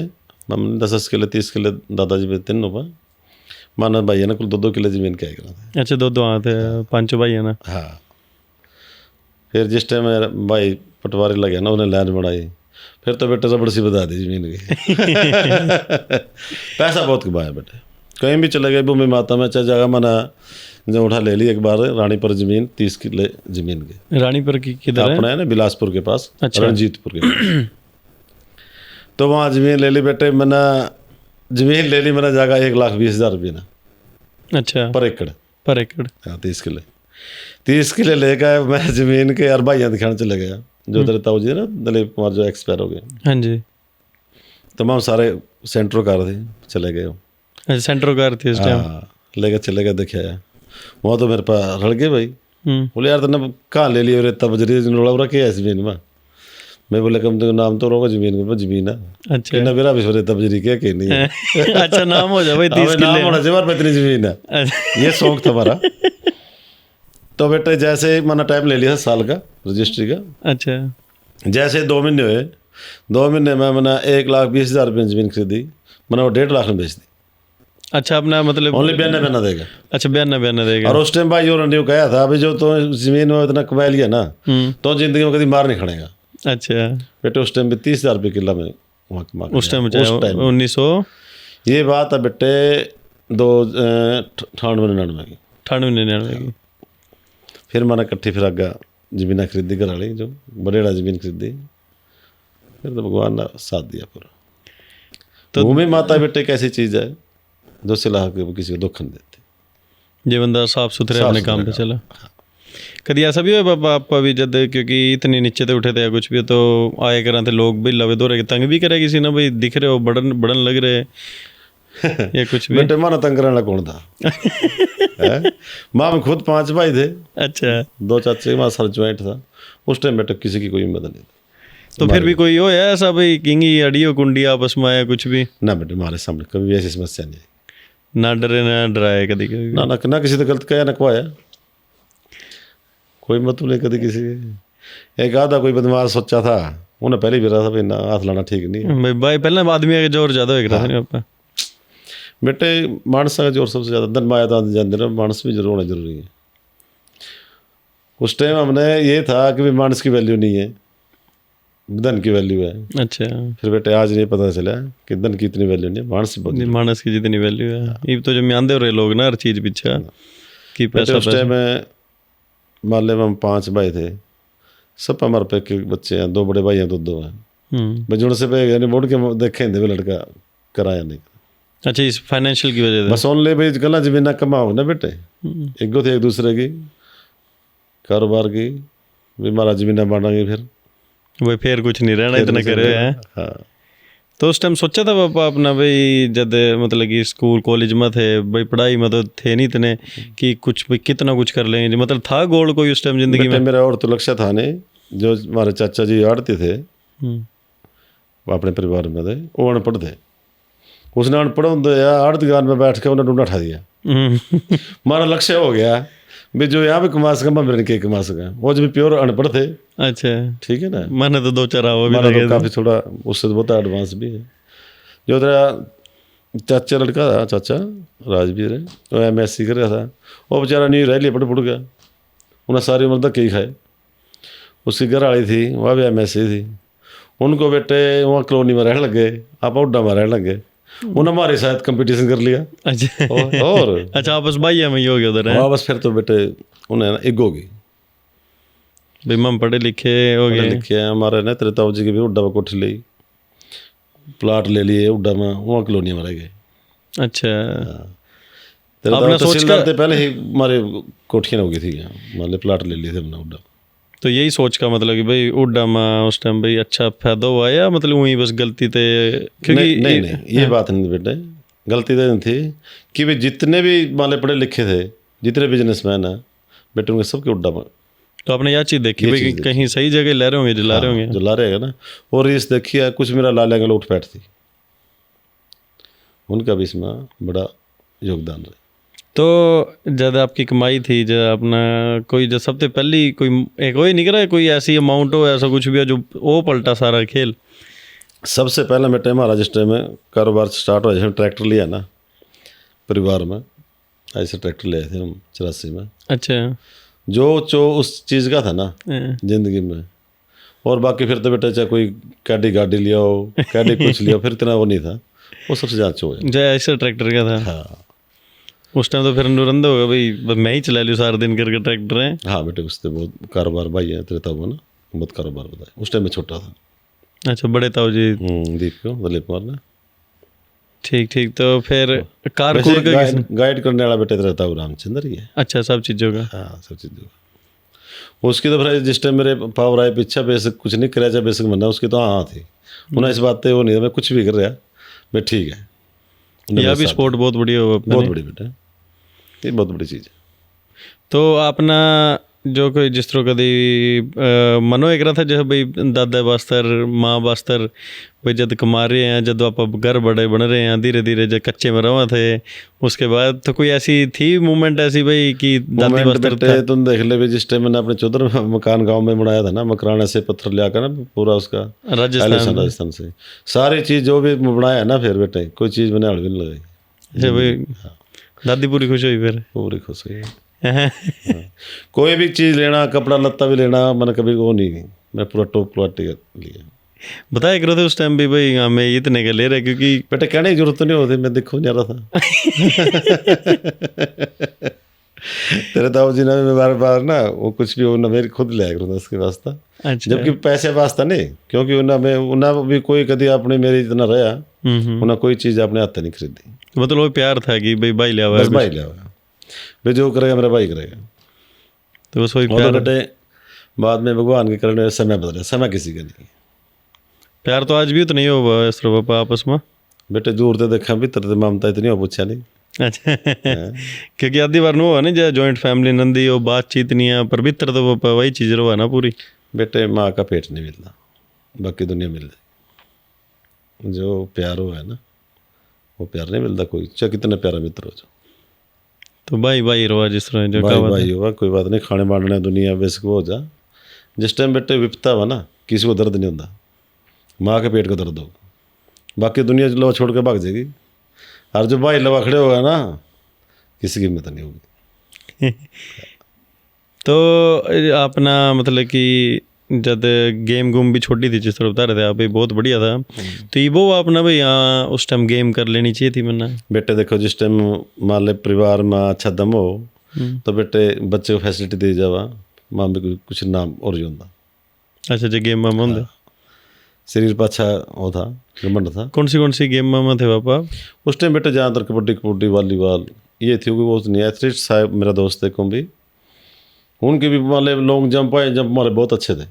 Speaker 2: हम 10 किले 30 किले दादाजी पे तीनों पर, माना भाई है ना कुल 2-2 किले जमीन क्या करा।
Speaker 1: अच्छा 2 आए थे, 5 भाई है ना।
Speaker 2: हाँ, फिर जिस टाइम मेरा भाई पटवारी लगे ना उन्हें लैंड बनाई, फिर तो बेटे रबड़ सी बता दी जमीन की। पैसा बहुत कमाया बेटे, कहीं भी चले गए भूमि माता में चाहे जगह मना जो उठा ले ली। एक बार रानीपुर जमीन 30 किले जमीन की,
Speaker 1: रानीपुर की किधर है?
Speaker 2: अपना है ना बिलासपुर के पास।
Speaker 1: अच्छा।
Speaker 2: रणजीतपुर के पास। तो वहाँ जमीन ले ली बेटे, मैंने जमीन ले ली मैंने जगह 1,20,000 रुपये ना।
Speaker 1: अच्छा
Speaker 2: पर एकड़।
Speaker 1: पर एकड़।
Speaker 2: हाँ 30 किले ले गए मैं जमीन के, यार भाइयाँ दिखाने चले गया जो तेरे ताऊ जी ना दलीप कुमार जो एक्सपायर हो गए।
Speaker 1: हाँ जी।
Speaker 2: तमाम सारे सेंट्रो कार थे, चले गए।
Speaker 1: अच्छा सेंट्रो कार थी उस टाइम।
Speaker 2: हाँ लेकर चले गए, देखा आया वहाँ तो मेरे पास रड़ गए भाई। बोले यार तेने कहाँ ले लिया रेता बजरी नोड़ा रखे है जमीन में। मैं बोले कम तो नाम तो रोगा जमीन के, जमीन है।
Speaker 1: अच्छा
Speaker 2: ना मेरा भी रेता बजरी क्या कि नहीं है।
Speaker 1: अच्छा नाम हो जाए भाई 30 किले।
Speaker 2: नाम होना चाहिए इतनी जमीन है, ये शौक था हमारा। तो बेटे जैसे मैंने टाइम ले लिया साल का रजिस्ट्री का।
Speaker 1: अच्छा
Speaker 2: जैसे 2 महीने हुए, 2 महीने में मैंने 1,20,000 रुपये जमीन खरीदी, मैंने वो 1.5 लाख में बेच दी।
Speaker 1: अच्छा अपना मतलब
Speaker 2: ओनली बयाना देगा।
Speaker 1: अच्छा बयाना देगा।
Speaker 2: और उस टाइम भाई और ने कहा था अभी जो तो जमीन में इतना कमा लिया ना तो जिंदगी में कभी मार नहीं खड़ेगा।
Speaker 1: अच्छा
Speaker 2: बेटे उस टाइम भी 30,000 रुपये किला में वहाँ कमा।
Speaker 1: उस टाइम 1900
Speaker 2: ये बात है बेटे 98-99 की।
Speaker 1: 98-99 की।
Speaker 2: फिर मैंने इकट्ठी फिर आगे जमीन खरीदी घर वाली जो बड़ेड़ा जमीन खरीदी, फिर तो भगवान ने साथ दिया पूरा। तो भूमि माता बेटे एक ऐसी चीज़ है जो सिला के किसी को दुख नहीं देती।
Speaker 1: ये बंदा साफ सुथरे अपने काम पे चला। कभी ऐसा भी हुआ पापा आपका भी जब क्योंकि इतने नीचे थे उठे थे या कुछ भी तो आए करा थे लोग भी लवे दो रहे तंग भी करे किसी ना भाई दिख रहे हो बढ़न लग रहे या कुछ भी?
Speaker 2: बेटे माना तंग करने वाला कौन था? माँ में खुद 5 भाई थे।
Speaker 1: अच्छा
Speaker 2: 2 चाचे माँ सर ज्वाइंट था उस टाइम बेटे, किसी की कोई हिम्मत नहीं थी।
Speaker 1: तो फिर भी कोई हो या ऐसा भाई किंगी अड़ियो कुंडी आपस में आया कुछ भी?
Speaker 2: ना बेटे हमारे सामने कभी ऐसी समस्या नहीं आई।
Speaker 1: ना डरे ना डराए कभी कभी?
Speaker 2: ना किसी ने गलत कहा ना खुआया, कोई मतलब नहीं कभी किसी के। एक आधा कोई बदमाश सोचा था उन्हें पहले भी रहा था भाई ना हाथ लाना ठीक नहीं है।
Speaker 1: भाई पहले आदमी के जोर ज्यादा हो रहा था
Speaker 2: बेटे मानस का जोर सबसे ज़्यादा, धन माया तो जानते रहे, मानस भी जरूर होना जरूरी है। उस टाइम हमने ये था कि भी मानस की वैल्यू नहीं है, धन की वैल्यू है।
Speaker 1: अच्छा
Speaker 2: फिर बेटे आज नहीं पता चला कि धन की इतनी वैल्यू नहीं,
Speaker 1: मानस की जितनी वैल्यू है। ये तो जो मानते हो रहे लोग ना हर चीज़ पीछे कि पैसा।
Speaker 2: उस टाइम में मान में हम 5 भाई थे, सब हमारे पे के बच्चे हैं, 2 बड़े भाई हैं, 2 हैं। बजुड़ से पे यानी बोर्ड के देखे लड़का कराया नहीं। अच्छा
Speaker 1: इस फाइनेंशियल की वजह से
Speaker 2: बस ओनली भाई गला जमीन कमाओ ना बेटे, एक गो थे एक दूसरे की कारोबार की भी हमारा जमीन बांटेंगे फिर
Speaker 1: वही फिर कुछ नहीं रहना इतना करे हैं।
Speaker 2: हाँ
Speaker 1: तो उस टाइम सोचा था पापा अपना भाई जब मतलब कि स्कूल कॉलेज में थे भाई पढ़ाई में तो थे नहीं इतने कि कुछ भाई कितना कुछ कर लेंगे, मतलब था गोल कोई उस टाइम जिंदगी में?
Speaker 2: मेरा और तो लक्ष्य था नहीं, जो हमारे चाचा जी आड़ते थे वो अपने परिवार में थे, वो अनपढ़ थे। उसने अनपढ़ आड़ दुकान में बैठ के उन्हें ढूंढा उठा दिया। हमारा लक्ष्य हो गया भी जो यहाँ पे कमा सका मैं मेरे के कमा सका, वो जो भी प्योर अनपढ़ थे। अच्छा ठीक है ना, मैंने तो 2-4 तो काफ़ी थोड़ा उससे बहुत एडवांस भी है। जो तेरा चाचा लड़का था चाचा राजवीर है, वो MSc कर रहा था, वो बेचारा नहीं रह लिया पढ़ गया, उन्हें सारी उम्र तक कई खाए। उसकी घर वाली थी वह भी MSc थी, उनको बेटे वहाँ कॉलोनी में रहने लगे, आप उड्डा में रहने लगे, उन्होंने हमारे साथ कंपटीशन कर लिया। अच्छा और अच्छा आपस भाई में ही हो गया उधर? हाँ बस फिर तो बेटे उन्हें ना एक होगी भाई हम पढ़े लिखे हो गए, लिखे हैं हमारे ना तेरे ताऊ जी की भी उड्डा में कोठी ली, प्लाट ले लिए उड्डा में, वहाँ कॉलोनी में रह गए। अच्छा तेरे ताऊ तहसीलदार थे पहले ही, हमारे कोठियाँ हो गई थी, मान प्लाट ले लिए थे हमने उड्डा।
Speaker 1: तो यही सोच का मतलब कि भाई उड्डा में उस टाइम भाई अच्छा फायदा हुआ या मतलब वही बस गलती थे क्योंकि
Speaker 2: नहीं ये बात नहीं बेटे, गलती तो नहीं थी कि भाई जितने भी माले पढ़े लिखे थे, जितने बिजनेसमैन हैं बेटे, उनके सबके उड्डा में
Speaker 1: तो आपने यह चीज़ देखी
Speaker 2: ये
Speaker 1: भाई
Speaker 2: चीज़
Speaker 1: कि कहीं सही जगह ले रहे होंगे जला रहे होंगे।
Speaker 2: जो ला रहे हैं ना, और इस देखी है कुछ मेरा लाल एंगल उठ बैठ थी, उनका भी इसमें बड़ा योगदान रहा।
Speaker 1: तो जब आपकी कमाई थी, जब अपना कोई जब सबसे पहली कोई एक वही निकल रहा है कोई ऐसी अमाउंट हो, ऐसा कुछ भी हो जो वो पलटा सारा खेल।
Speaker 2: सबसे पहले मैं टाइम जिस टाइम में कारोबार स्टार्ट हुआ, जैसे ट्रैक्टर लिया ना परिवार में, ऐसे ट्रैक्टर ले आए थे हम 84 में।
Speaker 1: अच्छा
Speaker 2: जो उस चीज़ का था ना जिंदगी में, और बाकी फिर तो बेटा चाहे कोई कैडी गाड़ी लिया हो, कैडी कुछ लिया हो, फिर इतना वो नहीं था, वो सबसे ज़्यादा हो जाए।
Speaker 1: जय ऐसे ट्रैक्टर का था।
Speaker 2: हाँ
Speaker 1: उस टाइम तो फिर नुरंदा होगा भाई, बस मैं ही चला लूँ सारा दिन करके ट्रैक्टर है।
Speaker 2: हाँ बेटे, उससे बहुत कारोबार भाई है तेरे ताऊ ना, बहुत कारोबार बताया। उस टाइम में छोटा था।
Speaker 1: अच्छा बड़े ताऊ जी।
Speaker 2: दीप को, दलीप कुमार ने।
Speaker 1: ठीक ठीक। तो फिर कार
Speaker 2: वैसे
Speaker 1: कूर का
Speaker 2: गाइड करने वाला बेटे तेरा ताऊ रामचंद्र ही है।
Speaker 1: अच्छा सब चीज़ों का।
Speaker 2: हाँ सब चीज़ों का। उसकी तो फिर जिस टाइम मेरे पावर आए पीछा बेसिक कुछ नहीं कराया, चाहे बेसिक बनना, उसकी तो हाँ थी उन्हें इस बात पे वो नहीं था, मैं कुछ भी कर रहा मैं ठीक है।
Speaker 1: यह भी स्पोर्ट बहुत बढ़िया हुआ
Speaker 2: बहुत बड़ी बेटा, ये बहुत बड़ी चीज़ है।
Speaker 1: तो अपना जो कोई जिस तरह कभी मनो एक रहा था जैसे भाई दादा बास्तर माँ बास्तर भाई जब कमा रहे हैं, जब आप अब घर बड़े बन रहे हैं धीरे धीरे, जब कच्चे में रवा थे उसके बाद, तो कोई ऐसी थी मूवमेंट ऐसी भाई कि दादी बास्तर
Speaker 2: बेटे तुम देख ले भी, जिस टाइम मैंने अपने चौधर मकान गांव में बनाया था ना, मकराना से पत्थर ले आकर ना पूरा उसका राजस्थान से सारी चीज़ जो भी बनाया ना, फिर बेटे कोई चीज़ मैंने हड़ भी नहीं लगाई।
Speaker 1: अच्छा भाई दादी पूरी खुश हुई फिर।
Speaker 2: पूरी खुश हुई। कोई भी चीज़ लेना, कपड़ा लत्ता भी लेना, मैंने कभी वो नहीं, मैं पूरा टॉप क्वालिटी का लिया।
Speaker 1: बताया करो थे उस टाइम भी भाई हमें इतने का ले रहे, क्योंकि
Speaker 2: बेटे कहने की जरूरत तो नहीं होती, मैं देखो नहीं आ रहा था। तेरे ताऊ जी ने बार बार ना वो कुछ भी उन्हें मेरी खुद ले आया उसके वास्ता।
Speaker 1: अच्छा
Speaker 2: जबकि पैसे वास्ता नहीं, क्योंकि उन्हें भी कोई कभी अपने मेरी इतना रहा, उन्हें कोई चीज़ अपने हाथ नहीं खरीदी।
Speaker 1: मतलब वो प्यार था कि भाई भाई ले आवा,
Speaker 2: बस भाई ले आवा, भाई जो करेगा मेरा भाई करेगा।
Speaker 1: तो बस वही
Speaker 2: वो
Speaker 1: प्यार।
Speaker 2: तो बेटे बाद में भगवान के करने में समय बदले, समय किसी का नहीं।
Speaker 1: प्यार तो आज भी उतना ही होगा इस तरह पापा आपस में।
Speaker 2: बेटे दूर तो देखा भी तरह ममता इतनी हो पूछा नहीं।
Speaker 1: अच्छा क्योंकि आधी बार नो नहीं जय जॉइंट फैमिली नंदी हो, बातचीत नहीं है, पर भीतर तो वो वही चीज़ रहा ना पूरी।
Speaker 2: बेटे माँ का पेट नहीं मिलता, बाकी दुनिया मिल जाए। जो प्यार हो है ना, वो प्यार नहीं मिलता कोई, चाहे कितना प्यारा मित्र हो जाओ।
Speaker 1: तो भाई भाई रहा जिस तरह जो
Speaker 2: भाई भाई हुआ कोई बात नहीं, खाने बांटने दुनिया बेसिक वो हो जा। जिस टाइम बेटे विपता हुआ ना, किसी को दर्द नहीं होता, माँ के पेट का दर्द हो, बाकी दुनिया लवा छोड़ के भाग जाएगी। और जो भाई लवा खड़े होगा ना, किसी की हिम्मत नहीं होगी।
Speaker 1: तो अपना मतलब कि जब गेम गुम भी छोटी थी जिस तरह बता रहे थे आप, भाई बहुत बढ़िया था। तो ये वो अपना भाई यहाँ उस टाइम गेम कर लेनी चाहिए थी मैंने।
Speaker 2: बेटे देखो जिस टाइम मान ले परिवार में अच्छा दम हो, तो बेटे बच्चे को फैसिलिटी दी जावा, माँ भी कुछ नाम और ही होता।
Speaker 1: अच्छा जो गेम में होंगे
Speaker 2: शरीर पर अच्छा वो था, घमंड था।
Speaker 1: कौन सी गेम में थे पापा?
Speaker 2: उस टाइम बेटे ज़्यादातर कबड्डी कबड्डी वॉलीबॉल ये थी, वो नहीं। एथलीट साहब मेरा दोस्त थे को भी, उनके भी मान ले लॉन्ग जंप हाई जंप मारे बहुत अच्छे थे।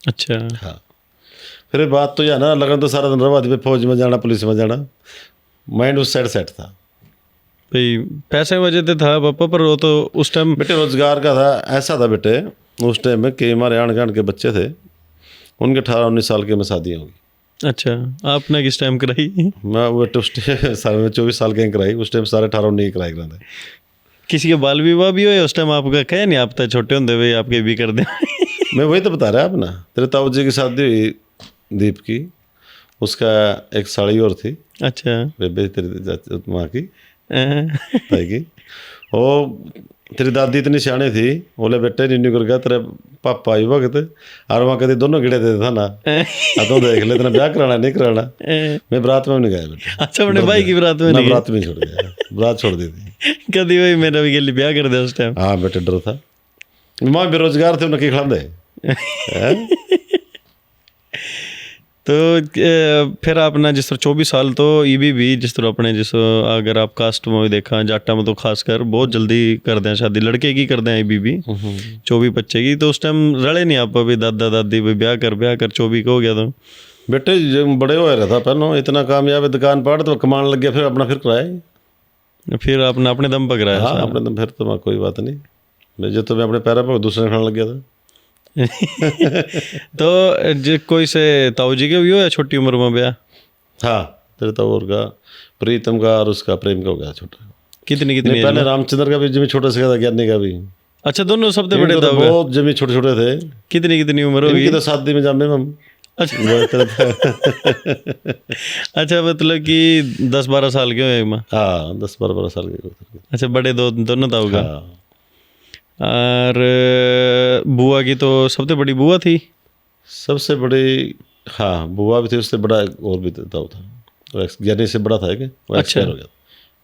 Speaker 1: अच्छा
Speaker 2: हाँ फिर बात तो यह ना, लगन तो सारा दिन रवा दी, फौज में जाना पुलिस में जाना, माइंड उस साइड सेट था।
Speaker 1: भाई पैसे वजह से था पापा, पर वो तो उस टाइम
Speaker 2: बेटे रोजगार का था। ऐसा था बेटे उस टाइम में कि हमारे आंढ गांढ के बच्चे थे, उनके 18-19 साल के में शादियाँ होगी।
Speaker 1: अच्छा आपने किस टाइम कराई?
Speaker 2: मैं बेटे उस टाइम साल में 24 साल के कराई, उस टाइम सारे 18-19 कराई कराते।
Speaker 1: किसी के बाल विवाह भी हुए उस टाइम आपका? कहे नहीं आप तो छोटे होंगे भाई आपके भी कर दे।
Speaker 2: मैं वही तो बता रहा अपना, तेरे ताऊ जी की शादी हुई दीप की, उसका एक साड़ी और थी।
Speaker 1: अच्छा
Speaker 2: बेबे तेरी माँ की ताई की। वो तेरी दादी इतनी सियाणी थी, बोले बेटे रिन्यू कर गया तेरे पापा आई वक्त, और वहाँ कभी दोनों गिड़े देते था ना, तो देख ले तेना ब्याह कराना नहीं कराना। मैं बरात में नहीं गया बेटे।
Speaker 1: अच्छा अपने भाई की बरात में
Speaker 2: ना,
Speaker 1: नहीं?
Speaker 2: बरात में छोड़ गया, बरात छोड़ दी थी।
Speaker 1: कभी भाई मेरा भी गली ब्याह कर दिया उस टाइम।
Speaker 2: हाँ बेटे डर था, माँ बेरोजगार थे, उन्हें की खिला दे।
Speaker 1: तो फिर आपने जिस तरह 24 साल तो ये भी जिस तरह अपने जिस अगर आप कास्ट में भी देखा जाटा में तो खासकर बहुत जल्दी कर दें शादी, लड़के की कर दें ये भी 24-25 की। तो उस टाइम रले नहीं आप अभी दादा दादी भाई ब्याह कर 24 का हो गया तो?
Speaker 2: बेटे जब बड़े हो रहा था पहनो इतना कामयाब है, दुकान पाड़ तो कमाने लग गया, फिर अपना फिर कराए।
Speaker 1: फिर आपने अपने दम पर कराया?
Speaker 2: हाँ अपने दम, फिर तो मैं कोई बात नहीं, मैं अपने पैरों पर दूसरे खाने लग गया था।
Speaker 1: तो जो कोई से ताऊ जी के भी हो या छोटी उम्र में ब्याह?
Speaker 2: हाँ तेरे ताऊ का, प्रीतम का और उसका प्रेम का हो गया छोटा।
Speaker 1: कितनी
Speaker 2: नहीं, पहले रामचंद्र का भी जमी छोटा सा था, ज्ञानी का भी।
Speaker 1: अच्छा, दोनों सबसे बड़े
Speaker 2: तो बहुत जमी छोटे छोटे थे।
Speaker 1: कितनी उम्र होगी?
Speaker 2: तो शादी में जाने में हम।
Speaker 1: अच्छा अच्छा, मतलब कि 10-12 साल के हुए मैं?
Speaker 2: हाँ 10-12 साल के।
Speaker 1: अच्छा, बड़े दोनों ताऊ का।
Speaker 2: हाँ।
Speaker 1: और बुआ की तो सबसे बड़ी बुआ थी?
Speaker 2: सबसे बड़ी हाँ बुआ भी थी, उससे बड़ा और भी ताऊ था, ज्ञानी से बड़ा था कि वो एक्सपायर हो गया।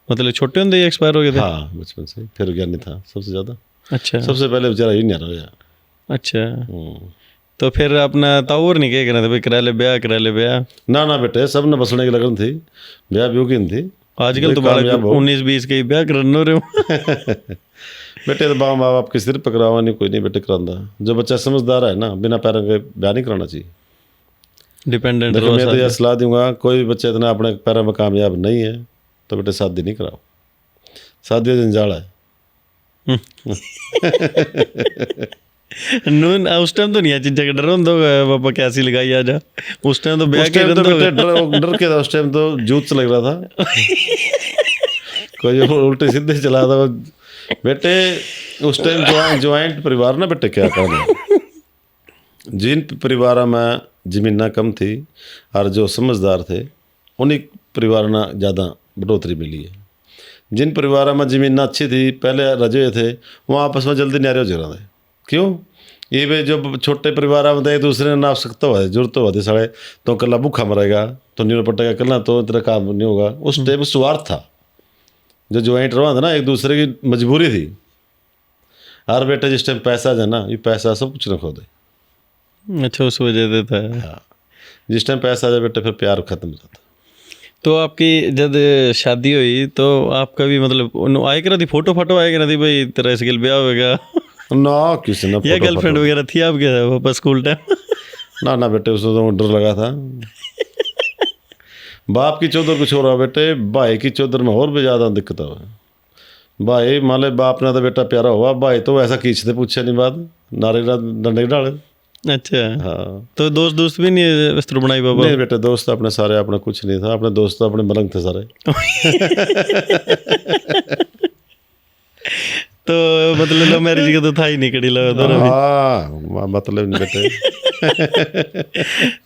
Speaker 1: मतलब छोटे होंगे ही एक्सपायर हो गए थे?
Speaker 2: हाँ बचपन से, फिर ज्ञानी था सबसे ज़्यादा।
Speaker 1: अच्छा,
Speaker 2: सबसे पहले बेचारा ही नहीं रहा।
Speaker 1: अच्छा, तो फिर अपना ताऊ और नहीं क्या भाई करा ले ब्याह? ना
Speaker 2: बेटे, सब ने बसने की लगन थी, ब्याह भी की थी।
Speaker 1: आजकल तो बालक 19-20 के ब्याह करने रहे हो।
Speaker 2: बेटे तो बाप बाप के सिर पकड़ावा नहीं, कोई नहीं बेटे करांदा। जो बच्चा समझदार है ना, बिना पैरों के ब्याह नहीं कराना चाहिए।
Speaker 1: डिपेंडेंट
Speaker 2: देखो मैं तो यह सलाह दूंगा, कोई भी बच्चा इतना अपने पैरों में कामयाब नहीं है तो बेटे शादी नहीं कराओ, शादी जंजाल है।
Speaker 1: नून उस टाइम तो नहीं है चीज़ का डर होता पापा कैसी लगाई आ जा, उस टाइम तो ब्याह के
Speaker 2: डर के था, उस टाइम तो जूत से लग रहा था। कोई उल्टे सीधे चला था बेटे। उस टाइम ज्वाइंट परिवार ना बेटे, क्या कहना, जिन परिवार में जमीना कम थी और जो समझदार थे उन्हीं परिवार में ज़्यादा बढ़ोतरी मिली है। जिन परिवार में जमीन अच्छी थी, पहले रजे थे, वहाँ आपस में जल्दी न्यारे हो जा रहे थे। क्यों? ये वे जो छोटे परिवार में एक दूसरे ने आवश्यकता हो जरूरत होती साढ़े, तो कल भूखा मरेगा तो नहीं पटेगा, कल तो तेरा काम नहीं होगा। उस टाइम स्वार्थ था, जो ज्वाइंट रहा था ना, एक दूसरे की मजबूरी थी। हर बेटे जिस टाइम पैसा है ना, ये पैसा सब कुछ न खो दे।
Speaker 1: अच्छा, उस वजह से था।
Speaker 2: हाँ, जिस टाइम पैसा आ जाए बेटे फिर प्यार खत्म हो जाता।
Speaker 1: तो आपकी जब शादी हुई तो आपका भी मतलब आए करा थी फोटो आए करा थी भाई तेरा इसके ब्याह होगा?
Speaker 2: ना किसी ने
Speaker 1: या गर्लफ्रेंड वगैरह थी आपके पापा स्कूल टाइम?
Speaker 2: ना बेटे, उसमें तो डर लगा था। बाप की चौधर कुछ हो रहा बेटे, भाई की चौधर में और भी ज़्यादा दिक्कत हुआ। भाई मान ले बाप ने तो बेटा प्यारा हुआ, भाई तो ऐसा खींचते पूछे नहीं बात, नारे डंडे डाले। अच्छा, हाँ। तो दोस्त भी नहीं बिस्तर बनाई बाबा? नहीं बेटे, दोस्त अपने सारे, अपने कुछ नहीं था, अपने दोस्त अपने मलंग थे सारे। तो मतलब लव मैरिज का तो था ही नहीं, कड़ी लगा। हाँ मतलब नहीं बेटे।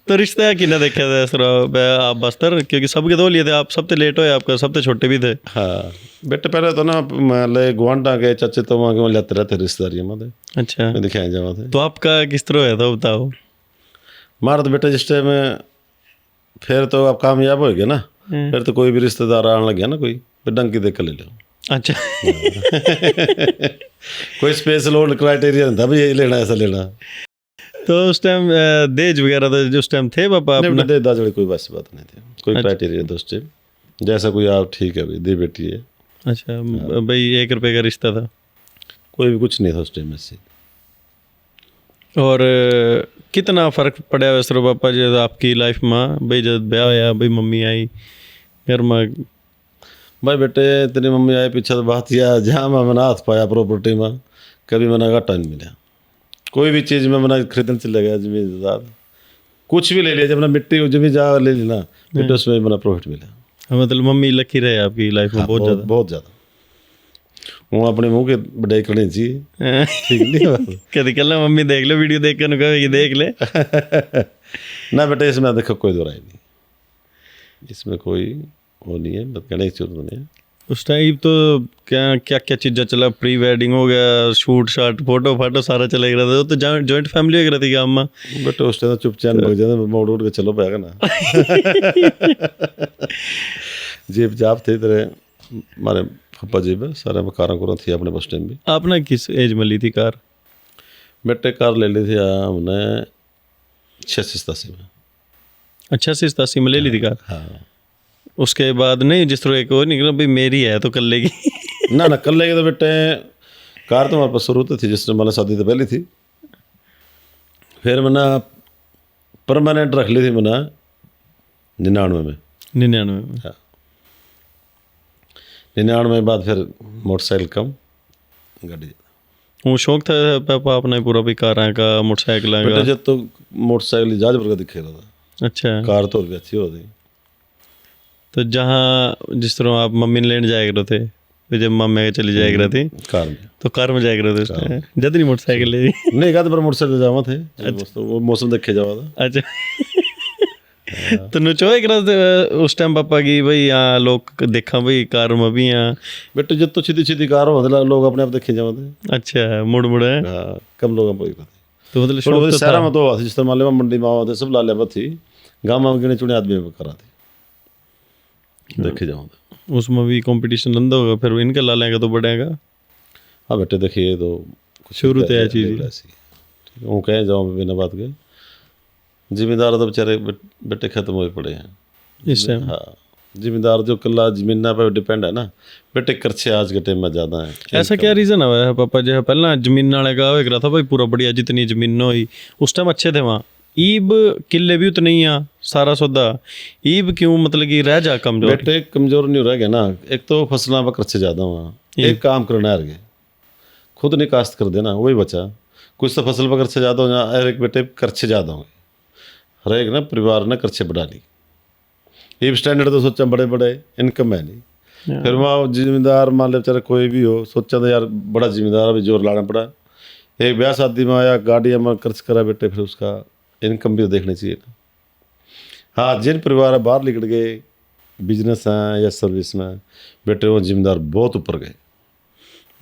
Speaker 2: तो रिश्ता कि ना देखा था सर आप बस्तर, क्योंकि सबके दो लिए थे, आप सबसे लेट हो, आपका सबसे छोटे भी थे। हाँ बेटे, पहले तो ना मैं गुआंढा के चाचे तो वहाँ के लेते रहते रिश्तेदारी में। अच्छा, दिखाए जावा थे। तो आपका किस तरह है था बताओ? मारा तो बेटे जिस टाइम फिर तो आप कामयाब हो गए ना, फिर तो कोई भी रिश्तेदार आने लग गया ना, कोई फिर डंकी देख कर ले लो। अच्छा। कोई स्पेशल और क्राइटेरिया था भाई यही लेना ऐसा लेना। तो उस टाइम दहेज वगैरह तो जिस टाइम थे पापा अपने? दहेज दाज कोई बस बात नहीं थी, कोई क्राइटेरिया था उस टाइम, जैसा कोई आप ठीक है भाई दे बेटी है। अच्छा भाई 1 रुपये का रिश्ता था? कोई भी कुछ नहीं था उस टाइम से। और कितना फ़र्क पड़ा वैसे पापा जी आपकी लाइफ में भाई जब ब्याह होया, भाई मम्मी आई घर में? भाई बेटे तेरी मम्मी आई पीछे तो बात यह, जहाँ मैं मना हाथ पाया प्रॉपर्टी में, कभी मना घाटा नहीं मिला। कोई भी चीज़ में मना खरीदने चले गया, जमीन जायदाद कुछ भी ले लिया, जब ना मिट्टी जमीन जा ले ली ना बेटे, उसमें मना प्रॉफिट मिला। मतलब मम्मी लकी रहे आपकी लाइफ में? बहुत ज़्यादा। वो अपने मुँह के बढ़ाई करनी चाहिए, ठीक नहीं? कभी कल मम्मी देख लो वीडियो देख कर ये देख ले। ना बेटे इसमें देखो कोई दो राय नहीं, इसमें कोई वो नहीं है, बस कहने की जरूरत नहीं है। उस टाइम तो क्या चीज़ें चला, प्री वेडिंग हो गया, शूट शाट फोटो सारा चला गया था। तो जॉइंट फैमिली वगैरह थी क्या अम्मा? बेटे उस टाइम चुपचाप भाग जाते, मोड़ उड़ के चलो पाएगा ना। जीप जाप थे तेरे हमारे पप्पा जी में सारे में कारा कुरा थी अपने बस टाइम भी। आपने किस एज में ली थी कार? बेटे कार ले ली थी हमने 86-87 में।
Speaker 1: अच्छा 87 में ले ली थी कार।
Speaker 2: हाँ।
Speaker 1: उसके बाद नहीं, जिस तरह एक और निकला भाई मेरी है तो कर लेगी।
Speaker 2: ना ना कर लेंगे तो बेटे, कार तो हमारे पास शुरू तो थी, जिसने मतलब शादी तो पहले थी, फिर मैंने परमानेंट रख ली थी मैंने 99 में।
Speaker 1: 99 में।
Speaker 2: हाँ 99 में बाद फिर मोटरसाइकिल कम, गाड़ी।
Speaker 1: वो शौक था पापा अपना पूरा भी कार का मोटरसाइकिल
Speaker 2: बेटे
Speaker 1: का।
Speaker 2: जब तो मोटरसाइकिल जहाज पर का दिखे रहा था,
Speaker 1: अच्छा।
Speaker 2: कार तो और भी अच्छी होती।
Speaker 1: तो जहाँ जिस तरह आप मम्मी ने लेने जाया करते थे, फिर जब मम्मी चली जाया करती थी
Speaker 2: कार में,
Speaker 1: तो कार में जाया करते थे जब नहीं मोटरसाइकिल ले।
Speaker 2: नहीं कहते पर मोटरसाइकिल जावा थे। अच्छा। वो मौसम देखे जावा था।
Speaker 1: अच्छा। तो नचोए करते उस टाइम पापा की भाई यहाँ लोग देखा भाई कार में भी यहाँ।
Speaker 2: बेटे जब तो सीधी सीधी कार हो मतलब लोग अपने आप देखे जावा थे।
Speaker 1: अच्छा मुड़ मुड़ है।
Speaker 2: हाँ कम लोग हम
Speaker 1: तो मतलब शौक तो
Speaker 2: शहर
Speaker 1: था।
Speaker 2: में तो हुआ था, जिस तरह माले में मंडी में आवा थे सब लाले में थी, गाँव में गिने चुने आदमी में करा थी, देखे जावा था।
Speaker 1: उसमें भी कंपटीशन धंधा होगा, फिर इनका ला लेगा तो बढ़ेगा।
Speaker 2: हाँ बेटे देखिए तो कुछ
Speaker 1: शुरू तो है चीज़
Speaker 2: ऐसी, वो कहे जाओ बिना बात के, जिम्मेदार तो बेचारे बेटे खत्म हुए पड़े हैं
Speaker 1: इस टाइम।
Speaker 2: हाँ जिम्मेदार जो कल्ला जमीन पर डिपेंड है ना बेटे, खर्चे आज के टाइम में ज़्यादा है।
Speaker 1: ऐसा क्या रीज़न है पापा जो है पहला जमीन नाले का एक रहा था भाई पूरा बढ़िया, जितनी जमीन हुई उस टाइम अच्छे थे वहाँ, ईब किले भी उतने ही आ सारा सौदा, ईब क्यों मतलब कि रह जा कमजोर।
Speaker 2: बेटे कमजोर नहीं रह गया ना, एक तो फसलों पर खर्चे ज़्यादा वहाँ, एक काम करना है गए खुद नहीं काश्त कर देना वही बचा, कुछ तो फसल पर खर्चे ज़्यादा हो जाए, हर एक बेटे खर्चे ज़्यादा होंगे, हर एक ना परिवार ने खर्चे बढ़ा ली। ईब स्टैंडर्ड तो सोचा बड़े बड़े इनकम है नहीं, फिर वहाँ जिम्मेदार मान ले बेचारा कोई भी हो, सोचा तो यार बड़ा जिम्मेदार अभी जोर लाना पड़ा, एक ब्याह शादी में आया गाड़ी में खर्च करा बेटे, फिर उसका इनकम भी तो देखनी चाहिए ना। हाँ जिन परिवार बाहर निकल गए बिजनेस हैं या सर्विस में बेटे, वो जिम्मेदार बहुत ऊपर गए,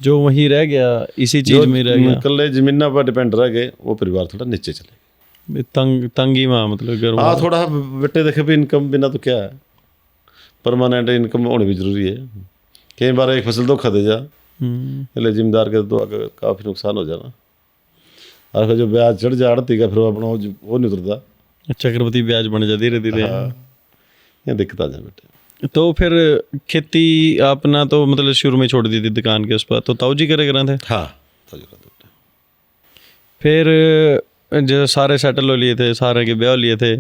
Speaker 1: जो वहीं रह गया इसी चीज में रह गया,
Speaker 2: कल जमीन पर डिपेंड रह गए, वो परिवार थोड़ा नीचे चले गए,
Speaker 1: तंगी में मतलब।
Speaker 2: हाँ थोड़ा बेटे देखे भी इनकम बिना तो क्या है, परमानेंट इनकम होनी भी जरूरी है। कई बार एक फसल धोखा दे जा, इसलिए जिम्मेदार के तो काफ़ी नुकसान हो जाना, और फिर जो ब्याज चढ़ जा आड़ती का फिर वो अपना वो नहीं उतरता,
Speaker 1: चक्रवृद्धि ब्याज बन जा धीरे धीरे।
Speaker 2: ये दिक्कत आ जाए बेटे।
Speaker 1: तो फिर खेती अपना तो मतलब शुरू में छोड़ दी थी दुकान के उस पर, तो ताऊ जी करे करा थे।
Speaker 2: हाँ
Speaker 1: फिर जो सारे सेटल हो लिए थे, सारे के ब्याह लिए थे,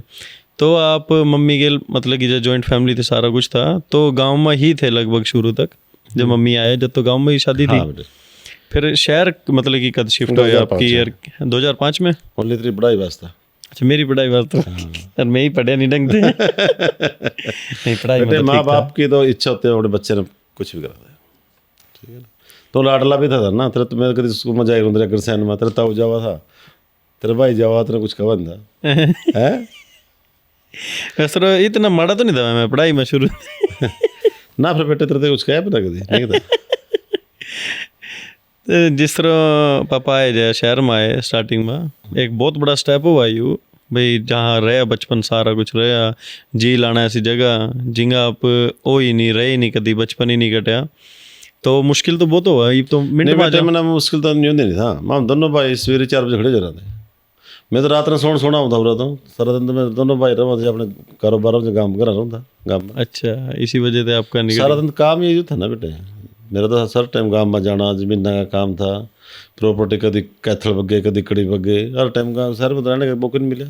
Speaker 1: तो आप मम्मी के मतलब कि जो जॉइंट फैमिली थी सारा कुछ था, तो गांव में ही थे लगभग शुरू तक जब मम्मी आए, जब तो गांव में ही शादी थी।
Speaker 2: हाँ
Speaker 1: फिर शहर मतलब कि कद शिफ्ट हुए आपकी ईयर 2005 में।
Speaker 2: ओनली तेरी पढ़ाई वास्ता।
Speaker 1: अच्छा मेरी पढ़ाई बात तो और मैं ही पढ़े नहीं ढंग से। नहीं पढ़ाई
Speaker 2: बेटे
Speaker 1: में
Speaker 2: माँ बाप की तो इच्छा होती है अपने बच्चे ने कुछ भी करा दे, ठीक है ना। तो लाडला भी था ना तेरे, तो मैं कभी स्कूल में जाएगा तेरे घर में, तेरे ताऊ जावा था, तेरे भाई जावा, तेरे कुछ खबर था है।
Speaker 1: वैसे इतना माड़ा तो नहीं था मैं पढ़ाई में शुरू।
Speaker 2: ना फिर बेटे तेरे तो कुछ कहा पता कभी नहीं था।
Speaker 1: जिस तरह पापा आए जाए शहर में आए स्टार्टिंग में, एक बहुत बड़ा स्टेप हुआ यू भाई, जहाँ रहा बचपन सारा कुछ रहा, जी लाना ऐसी जगह जिंगा आप ओ ही नहीं रहे, नहीं कभी बचपन ही नहीं कटा, तो मुश्किल तो बहुत हुआ। ये तो मिनट में
Speaker 2: मैंने मुश्किल तो नहीं था, मैं दोनों भाई सवेरे 4 बजे खड़े हो रहे थे, मैं तो रात में सोना होता हो रहा था, सारा दिन तो मैं दोनों भाई रहा थे अपने कारोबार में, काम कर रहा था गाँव में।
Speaker 1: अच्छा इसी वजह से आपका
Speaker 2: सारा दिन काम यही था ना बेटे, मेरा तो सर टाइम गाँव में जाना, जमीन का काम था, प्रॉपर्टी कभी कैथल बग गए कभी कड़ी बग गए, हर टाइम गाँव शहर में रहने का मौका नहीं मिला।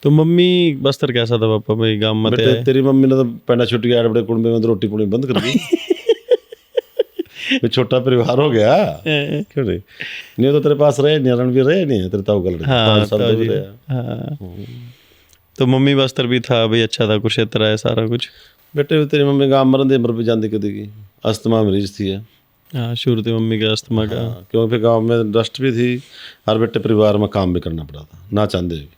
Speaker 1: तो मम्मी बस्तर कैसा था पापा भाई गाँव में?
Speaker 2: बेटे तेरी मम्मी ने तो पैंडा छुट्टी आठ बड़े कुंबे में रोटी पुणी बंद कर दी। छोटा परिवार हो गया क्यों नहीं तो तेरे पास रहे नहीं, रणवीर रहे नहीं तेरे ताऊ गल
Speaker 1: हाँ। तो मम्मी बस्तर भी था भाई, अच्छा था कुरुक्षेत्र है सारा कुछ।
Speaker 2: बेटे तेरी मम्मी गाँव मरन दे मर भी जाती कदी की, अस्थमा मरीज थी है।
Speaker 1: हाँ शुरू थी मम्मी का अस्थमा का।
Speaker 2: क्योंकि फिर गाँव में डस्ट भी थी, हर बेटे परिवार में काम भी करना पड़ा था ना चाहते भी,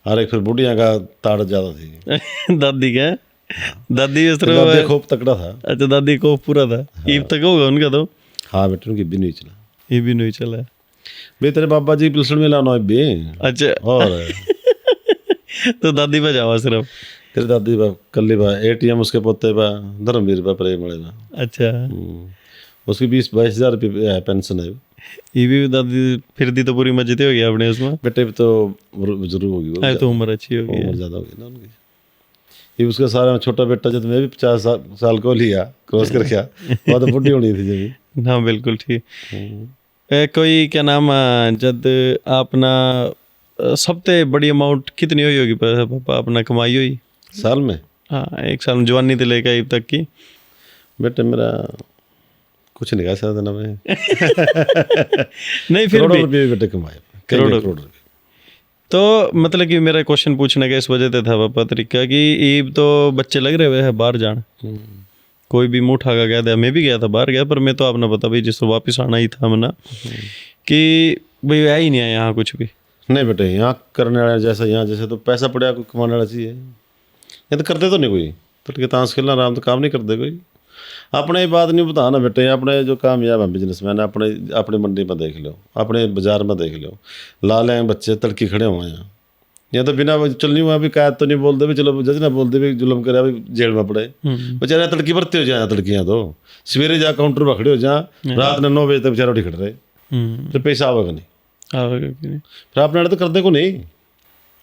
Speaker 2: हर एक फिर बुढ़िया का ताड़ ज्यादा थी।
Speaker 1: दादी क्या दादी इस
Speaker 2: दादी
Speaker 1: तरह
Speaker 2: खूब तकड़ा था।
Speaker 1: अच्छा दादी को पूरा था। ईब तक होगा उनका तो।
Speaker 2: हाँ बेटे उनकी भी नहीं चला,
Speaker 1: ये भी नहीं चला
Speaker 2: भाई तेरे बाबा जी पिलसन में लाना भी।
Speaker 1: अच्छा
Speaker 2: और
Speaker 1: तो दादी पे जावा सिर्फ।
Speaker 2: तेरे दादी बा कल्ली बा एटीएम उसके पोते बा धर्मवीर बा प्रेम वाले बा।
Speaker 1: अच्छा
Speaker 2: उसकी 20-22 हज़ार रुपये है पेंशन है।
Speaker 1: ये भी दादी फिर दी तो पूरी मस्जिद हो गई अपने उसमें।
Speaker 2: बेटे भी तो बुजुर्ग होगी वो,
Speaker 1: है तो उम्र अच्छी हो गई
Speaker 2: उम्र
Speaker 1: है।
Speaker 2: ज़्यादा होगी ना उनकी। ये उसका सारा छोटा बेटा जब मैं भी 50 साल को लिया क्रॉस कर गया, वो तो बुढ़ी होनी थी जब।
Speaker 1: हाँ बिल्कुल ठीक। कोई क्या नाम जब अपना सबसे बड़ी अमाउंट कितनी हुई होगी पापा अपना कमाई हुई
Speaker 2: साल में?
Speaker 1: हाँ एक साल में जवानी से लेकर अब तक की।
Speaker 2: बेटे मेरा कुछ नहीं कह सकता ना मैं।
Speaker 1: नहीं फिर
Speaker 2: करोड़ों
Speaker 1: भी
Speaker 2: रुपये बेटे कमाए,
Speaker 1: करोड़ों
Speaker 2: करोड़ रुपये।
Speaker 1: तो मतलब कि मेरा क्वेश्चन पूछने का इस वजह से था पापा तरीका कि ईब तो बच्चे लग रहे हुए हैं बाहर जान, कोई भी मुँह उठा का कह दिया। मैं भी गया था बाहर गया, पर मैं तो आपने पता भाई जिस वापस आना ही था मना कि भाई है ही नहीं है यहाँ कुछ भी।
Speaker 2: नहीं बेटे यहाँ करने वाला जैसा यहाँ जैसे तो पैसा पड़ा कोई कमाने वाला चाहिए, ये तो करते तो नहीं कोई। तो ताश खेलना आराम तो काम नहीं करते कोई। अपने ही बात नहीं बता ना बेटे, अपने जो कामयाब हैं बिजनेसमैन अपने अपने मंडी में देख लो, अपने बाजार में देख लो, लाल हैं बच्चे तड़की खड़े हुए हैं यहाँ तो बिना चल नहीं हुआ, अभी कैद तो नहीं बोलते भी, चलो जज ना बोलते भी जुल्म करे अभी जेल में पड़े बेचारे। तड़की भरते हो जाए तड़कियाँ तो सवेरे जा काउंटर पर खड़े हो जा, रात ने 9 बजे तक बेचारा उठी खड़ रहे, फिर पैसा आवेगा नहीं।
Speaker 1: आवेगा कि नहीं,
Speaker 2: फिर अपने आड़े तो कर दे को नहीं,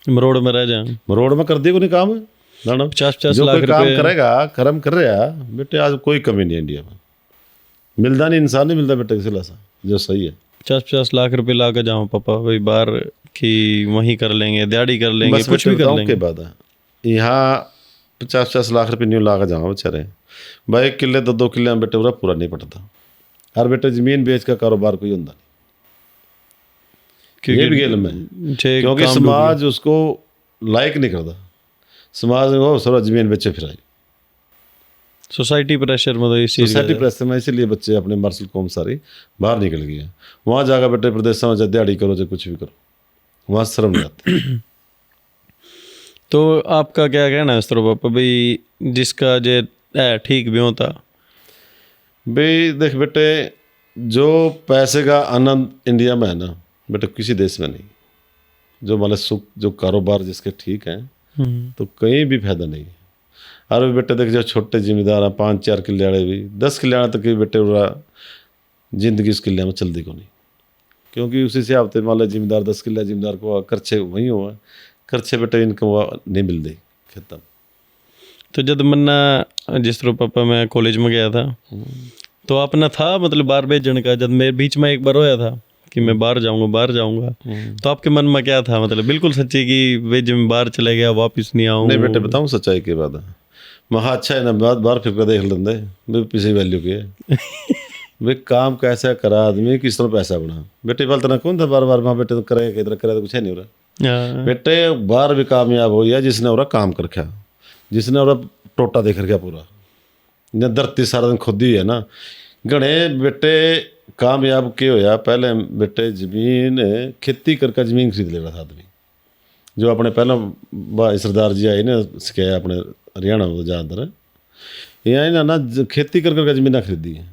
Speaker 1: मरोड़ में रह जाए।
Speaker 2: रोड में कर दे को नहीं काम ना
Speaker 1: 50-50
Speaker 2: जो
Speaker 1: लाख
Speaker 2: कोई काम
Speaker 1: रुपए
Speaker 2: करेगा कर्म कर रहा बेटे। आज कोई कमी नहीं है इंडिया में, मिलता नहीं, इंसान नहीं मिलता बेटे किसी सा जो सही है।
Speaker 1: 50-50 लाख रुपए ला कर जाऊँ पापा भाई बाहर की, वहीं कर लेंगे, दिहाड़ी कर लेंगे,
Speaker 2: बस
Speaker 1: कुछ भी कर लेंगे।
Speaker 2: के बाद यहाँ 50-50 लाख रुपये न्यू ला कर जाओ बेचारे भाई, 1 किले 2 किले में बेटे पूरा नहीं पड़ता। हर बेटे जमीन बेच का कारोबार कोई होता नहीं, ये भी गेल में, क्योंकि समाज उसको लाइक नहीं करता। समाज में सारा जमीन बेचे फिर आई,
Speaker 1: सोसाइटी प्रेशर में, तो इसी
Speaker 2: सोसाइटी प्रेशर में, इसीलिए बच्चे अपने मार्शल कौम सारी बाहर निकल गए हैं। वहाँ जाकर बेटे प्रदेश में चाहे दिहाड़ी करो चाहे कुछ भी करो, वहाँ शर्म नहीं आती।
Speaker 1: तो आपका क्या कहना है इस तरह पापा भाई, जिसका जे है ठीक भी होता
Speaker 2: भाई देख बेटे, जो पैसे का आनंद इंडिया में है ना बेटे किसी देश में नहीं। जो मतलब सुख जो कारोबार जिसके ठीक हैं तो कहीं भी फायदा नहीं है। अरे बेटे देख जो छोटे जिम्मेदार हैं 5-4 किले वाले भी 10 किले वाले तक बेटे पूरा जिंदगी उस किले में चलती को नहीं, क्योंकि उसी से आपते मान लो जिम्मेदार 10 किले जिम्मेदार को खर्चे वहीं हुआ, खर्चे बेटे इनको नहीं मिलते खेतों।
Speaker 1: तो जब मन्ना जिस तरह पापा मैं कॉलेज में गया था तो अपना था मतलब बाहर भेजने का, जब मेरे बीच में एक बार होया था कि मैं बाहर जाऊंगा तो आपके मन में क्या था, मतलब बिल्कुल सच्ची कि वे जब मैं बाहर चले गया वापस नहीं आऊँ?
Speaker 2: नहीं बेटे बताऊँ सच्चाई की बात है, महा अच्छा है ना बाहर फिर कर देख लेंगे भाई पीछे वैल्यू की है भाई काम कैसा करा आदमी किस तरह पैसा बना। बेटे बाल तना कौन था बार वहाँ बेटे तो करे किधर करे तो कुछ है नहीं हो रहा। बेटे बाहर भी कामयाब हो गया जिसने और काम कर रखा, जिसने और टोटा देख रखा पूरा, धरती सारा दिन खुद ही है ना। घने बेटे कामयाब के होया पहले बेटे जमीन खेती करके जमीन खरीद ले रहा था आदमी, जो अपने पहला सरदार जी आए ना सिखाया अपने हरियाणा में ज़्यादातर यहाँ ना खेती करके जमीन खरीदी है।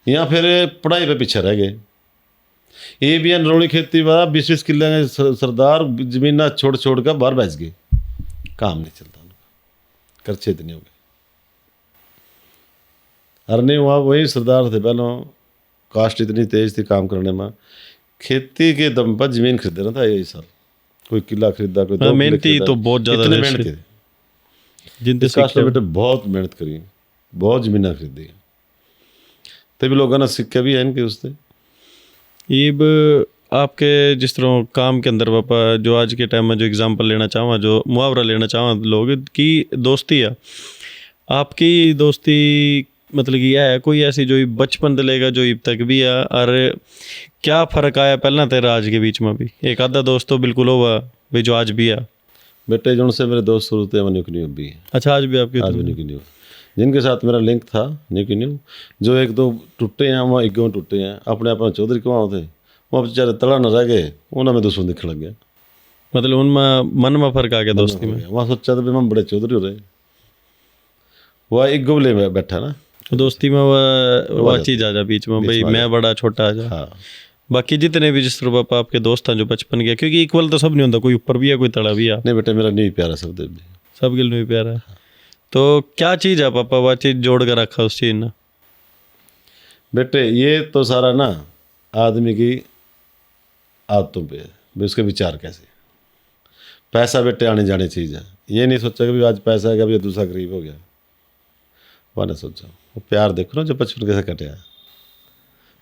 Speaker 2: यहाँ फिर पढ़ाई पे पीछे रह गए, ये भी नरोनी खेती वाला 20-20 किले सरदार जमीन छोड़ कर बाहर बेच गए, काम नहीं चलता उनका, खर्चे इतने हो गए। अरे नहीं वहाँ वही सरदार थे पहले, कास्ट इतनी तेज थी काम करने में, खेती के दम पर जमीन खरीद रहा था यही साल, कोई किला खरीदा कोई 2 किले
Speaker 1: मेहनती तो बहुत ज़्यादा
Speaker 2: मेहनती थे
Speaker 1: जिनते
Speaker 2: बेटे, बहुत मेहनत करी, बहुत जमीन खरीदी, तभी लोगों ने सिक्के भी है इनके उससे।
Speaker 1: ये आपके जिस तरह काम के अंदर पापा जो आज के टाइम में जो एग्जांपल लेना चाहूँ, जो मुहावरा लेना चाहूँ लोग की दोस्ती है, आपकी दोस्ती मतलब कि यह है कोई ऐसी जो बचपन से लेगा जो अब तक भी है, और क्या फ़र्क आया पहला तेरा आज के बीच में भी? एक आधा दोस्त तो बिल्कुल होगा भाई जो आज भी है।
Speaker 2: बेटे जो से मेरे दोस्त शुरू थे न्यू भी है।
Speaker 1: अच्छा आज भी आपके?
Speaker 2: आज भी न्यू जिनके साथ मेरा लिंक था न्यू जो 1-2 टूटे हैं वहाँ 1 टूटे हैं, अपने आप चौधरी के वहाँ थे, वहाँ बेचारे तड़ा न रह गए, उन्हें में दुश्मन दिखने लग गया।
Speaker 1: मतलब उनमें मन में फ़र्क आ गया दोस्ती में?
Speaker 2: वहाँ सोचा था भी हम बड़े चौधरी हो रहे, वह एक गोले में बैठा ना
Speaker 1: दोस्ती में वह चीज़ आ जा बीच में भाई मैं बड़ा छोटा आ जा।
Speaker 2: हाँ
Speaker 1: बाकी जितने भी जिस तरह पापा आपके दोस्त हैं जो बचपन के, क्योंकि इक्वल तो सब नहीं होता, कोई ऊपर भी है कोई तड़ा भी है।
Speaker 2: नहीं बेटे मेरा नहीं प्यारा सब भी,
Speaker 1: सब गिल नहीं प्यारा है। तो क्या चीज़ है पापा वह चीज़ जोड़ कर रखा उस चीज़ ने?
Speaker 2: बेटे ये तो सारा ना आदमी की आदतों पे है, भी उसके विचार कैसे। पैसा बेटे आने जाने चीज़ है, ये नहीं सोचा कि भी आज पैसा है कभी दूसरा गरीब हो गया, वह नहीं सोचा। वो प्यार देखो ना जो बचपन कैसे कटे है।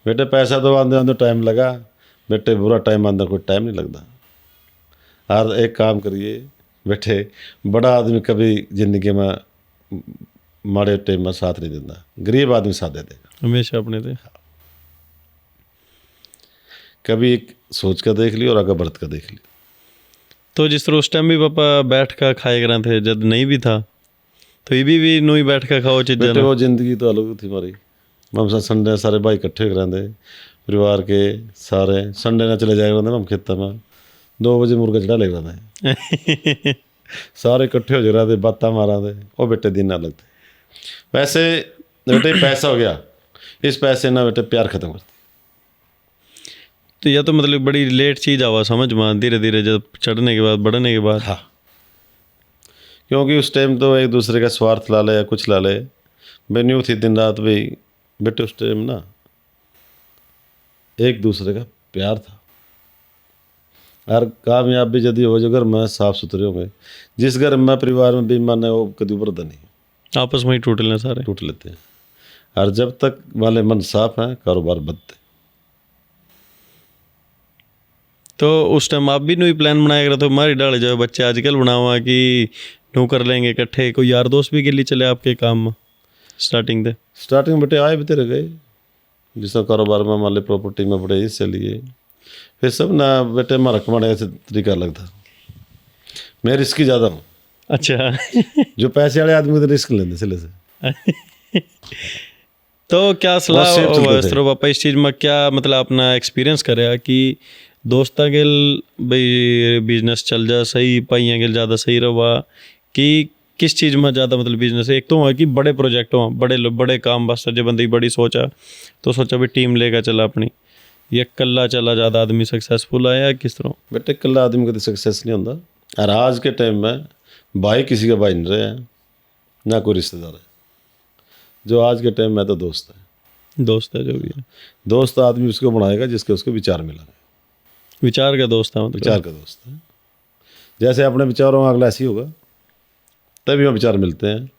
Speaker 2: बेटे पैसा तो आंदे आंदे टाइम लगा, बेटे बुरा टाइम आंदा कोई टाइम नहीं लगता। हर एक काम करिए बेटे, बड़ा आदमी कभी ज़िंदगी में माड़े टाइम में साथ नहीं देता, गरीब आदमी साथ दे देगा
Speaker 1: हमेशा अपने थे।
Speaker 2: कभी एक सोच कर देख लियो और आगे बढ़ कर देख लियो।
Speaker 1: तो जिस तरह उस टाइम भी पापा बैठ कर खाए करा थे, जब नहीं भी था तो ये भी नु ही बैठ कर खाओ चीज़
Speaker 2: बेटे वो ज़िंदगी तो अलग थी हमारी। हम संडे सारे भाई इकट्ठे कराते, परिवार के सारे संडे ना चले जाए हम खेतों में, 2 बजे मुर्गा चढ़ा ले थे सारे इकट्ठे हो जा थे, बातें मारा थे। वो बेटे दिन अलग थे। वैसे बेटे पैसा हो गया, इस पैसे ना बेटे प्यार खत्म करती।
Speaker 1: तो यह तो मतलब बड़ी लेट चीज़ आवा समझ में, धीरे धीरे जब चढ़ने के बाद, बढ़ने के बाद।
Speaker 2: हाँ, क्योंकि उस टाइम तो एक दूसरे का स्वार्थ ला ले या कुछ ला ले, बेन्यू थी दिन रात भी बेटे। उस टाइम ना एक दूसरे का प्यार था। और कामयाबी यदि हो जो घर में साफ सुथरे होंगे, जिस घर में परिवार में बेईमान है वो कभी उभरता नहीं,
Speaker 1: आपस में ही टूट लेना सारे।
Speaker 2: टूट लेते हैं। और जब तक वाले मन साफ है कारोबार बढ़ते।
Speaker 1: तो उस टाइम आप भी नहीं प्लान बनाया करा तो हमारी डाले जाओ बच्चे आजकल बनावा कि नू कर लेंगे इकट्ठे, कोई यार दोस्त भी के लिए चले आपके काम में स्टार्टिंग थे?
Speaker 2: स्टार्टिंग में बेटे आए भी तेरे गए, जिस कारोबार में मान ली प्रॉपर्टी में बड़े इससे लिए, फिर सब ना बेटे हमारा कमाने का तरीका अलग था। मैं रिस्की ज़्यादा हूँ।
Speaker 1: अच्छा
Speaker 2: जो पैसे वाले आदमी तो रिस्क लेते सिले से।
Speaker 1: तो क्या सलाह
Speaker 2: बहुत safe चलते थे।
Speaker 1: वस्त्रो पापा इस चीज़ में क्या मतलब अपना एक्सपीरियंस करे कि दोस्ता के भाई बिजनेस चल जा सही, पाइया के ज़्यादा सही रहा कि किस चीज़ में ज़्यादा मतलब बिजनेस? एक तो हुआ कि बड़े प्रोजेक्ट हों, बड़े काम वास्ते जो बंदे की बड़ी सोचा तो सोचा भी टीम लेकर चला अपनी, ये कल्ला चला ज़्यादा आदमी सक्सेसफुल आया किस तरह?
Speaker 2: बेटे कल्ला आदमी का तो सक्सेस नहीं होता। और आज के टाइम में भाई किसी का भाई नहीं रहे हैं, ना कोई रिश्तेदार है। जो आज के टाइम में तो दोस्त है।
Speaker 1: दोस्त है जो भी है,
Speaker 2: दोस्त आदमी उसको बनाएगा जिसके उसके विचार मिला है।
Speaker 1: विचार का दोस्त है मतलब।
Speaker 2: विचार का दोस्त है। जैसे अपने विचारों में अगला ऐसी होगा तभी वहाँ विचार मिलते हैं।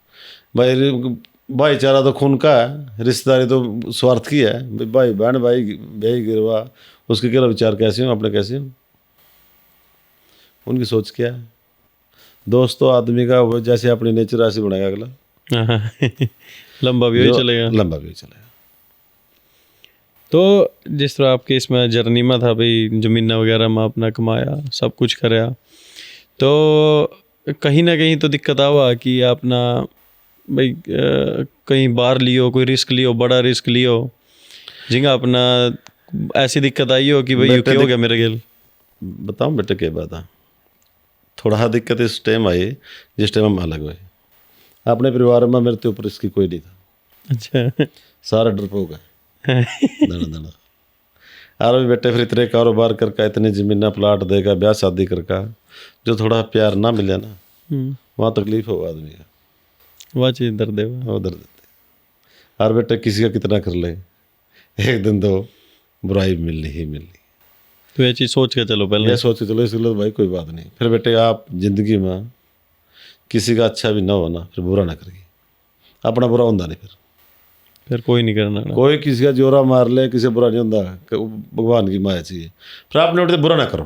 Speaker 2: भाईचारा तो खून का है, रिश्तेदारी तो स्वार्थ की है। भाई बहन भाई भाई गिरवा, उसके क्या विचार कैसे हों, अपने कैसे हों, उनकी सोच क्या है। दोस्त तो आदमी का वो जैसे अपनी नेचर ऐसे बनाएगा अगला,
Speaker 1: लंबा भी वही चलेगा।
Speaker 2: लंबा भी चलेगा।
Speaker 1: तो जिस तरह आपके इसमें जर्नी में था भाई, ज़मीन वगैरह में अपना कमाया, सब कुछ कराया, तो कहीं ना कहीं तो दिक्कत आवा कि अपना भाई कहीं बाहर लियो, कोई रिस्क लियो, बड़ा रिस्क लियो, जिंगा अपना ऐसी दिक्कत आई हो कि भाई ये हो गया मेरे गेल?
Speaker 2: बताऊँ बेटे क्या बात है। थोड़ा दिक्कत इस टाइम आई जिस टाइम हम अलग हुए। अपने परिवार में मेरे ऊपर इसकी कोई नहीं था।
Speaker 1: अच्छा
Speaker 2: सारा डरपोक है दाना दाना। और भी बेटे फिर इतने कारोबार करके, इतनी ज़मीन प्लाट देगा, ब्याह शादी करके, जो थोड़ा प्यार ना मिले ना वहाँ तकलीफ हो आदमी का,
Speaker 1: वह चीज़ दर्द है
Speaker 2: वो दर्द देते। और बेटे किसी का कितना कर ले, एक दिन तो बुराई मिलनी ही मिलनी।
Speaker 1: तो ये चीज़ सोच के चलो पहले।
Speaker 2: ये सोच के चलो, इसलिए भाई कोई बात नहीं। फिर बेटे आप जिंदगी में किसी का अच्छा भी ना हो ना, फिर बुरा ना करिए। अपना बुरा होता नहीं,
Speaker 1: फिर कोई नहीं करना ना।
Speaker 2: कोई किसी का जोरा मार ले, किसी बुरा नहीं होता। भगवान की माया चाहिए। फिर आपने बेटे बुरा ना करो,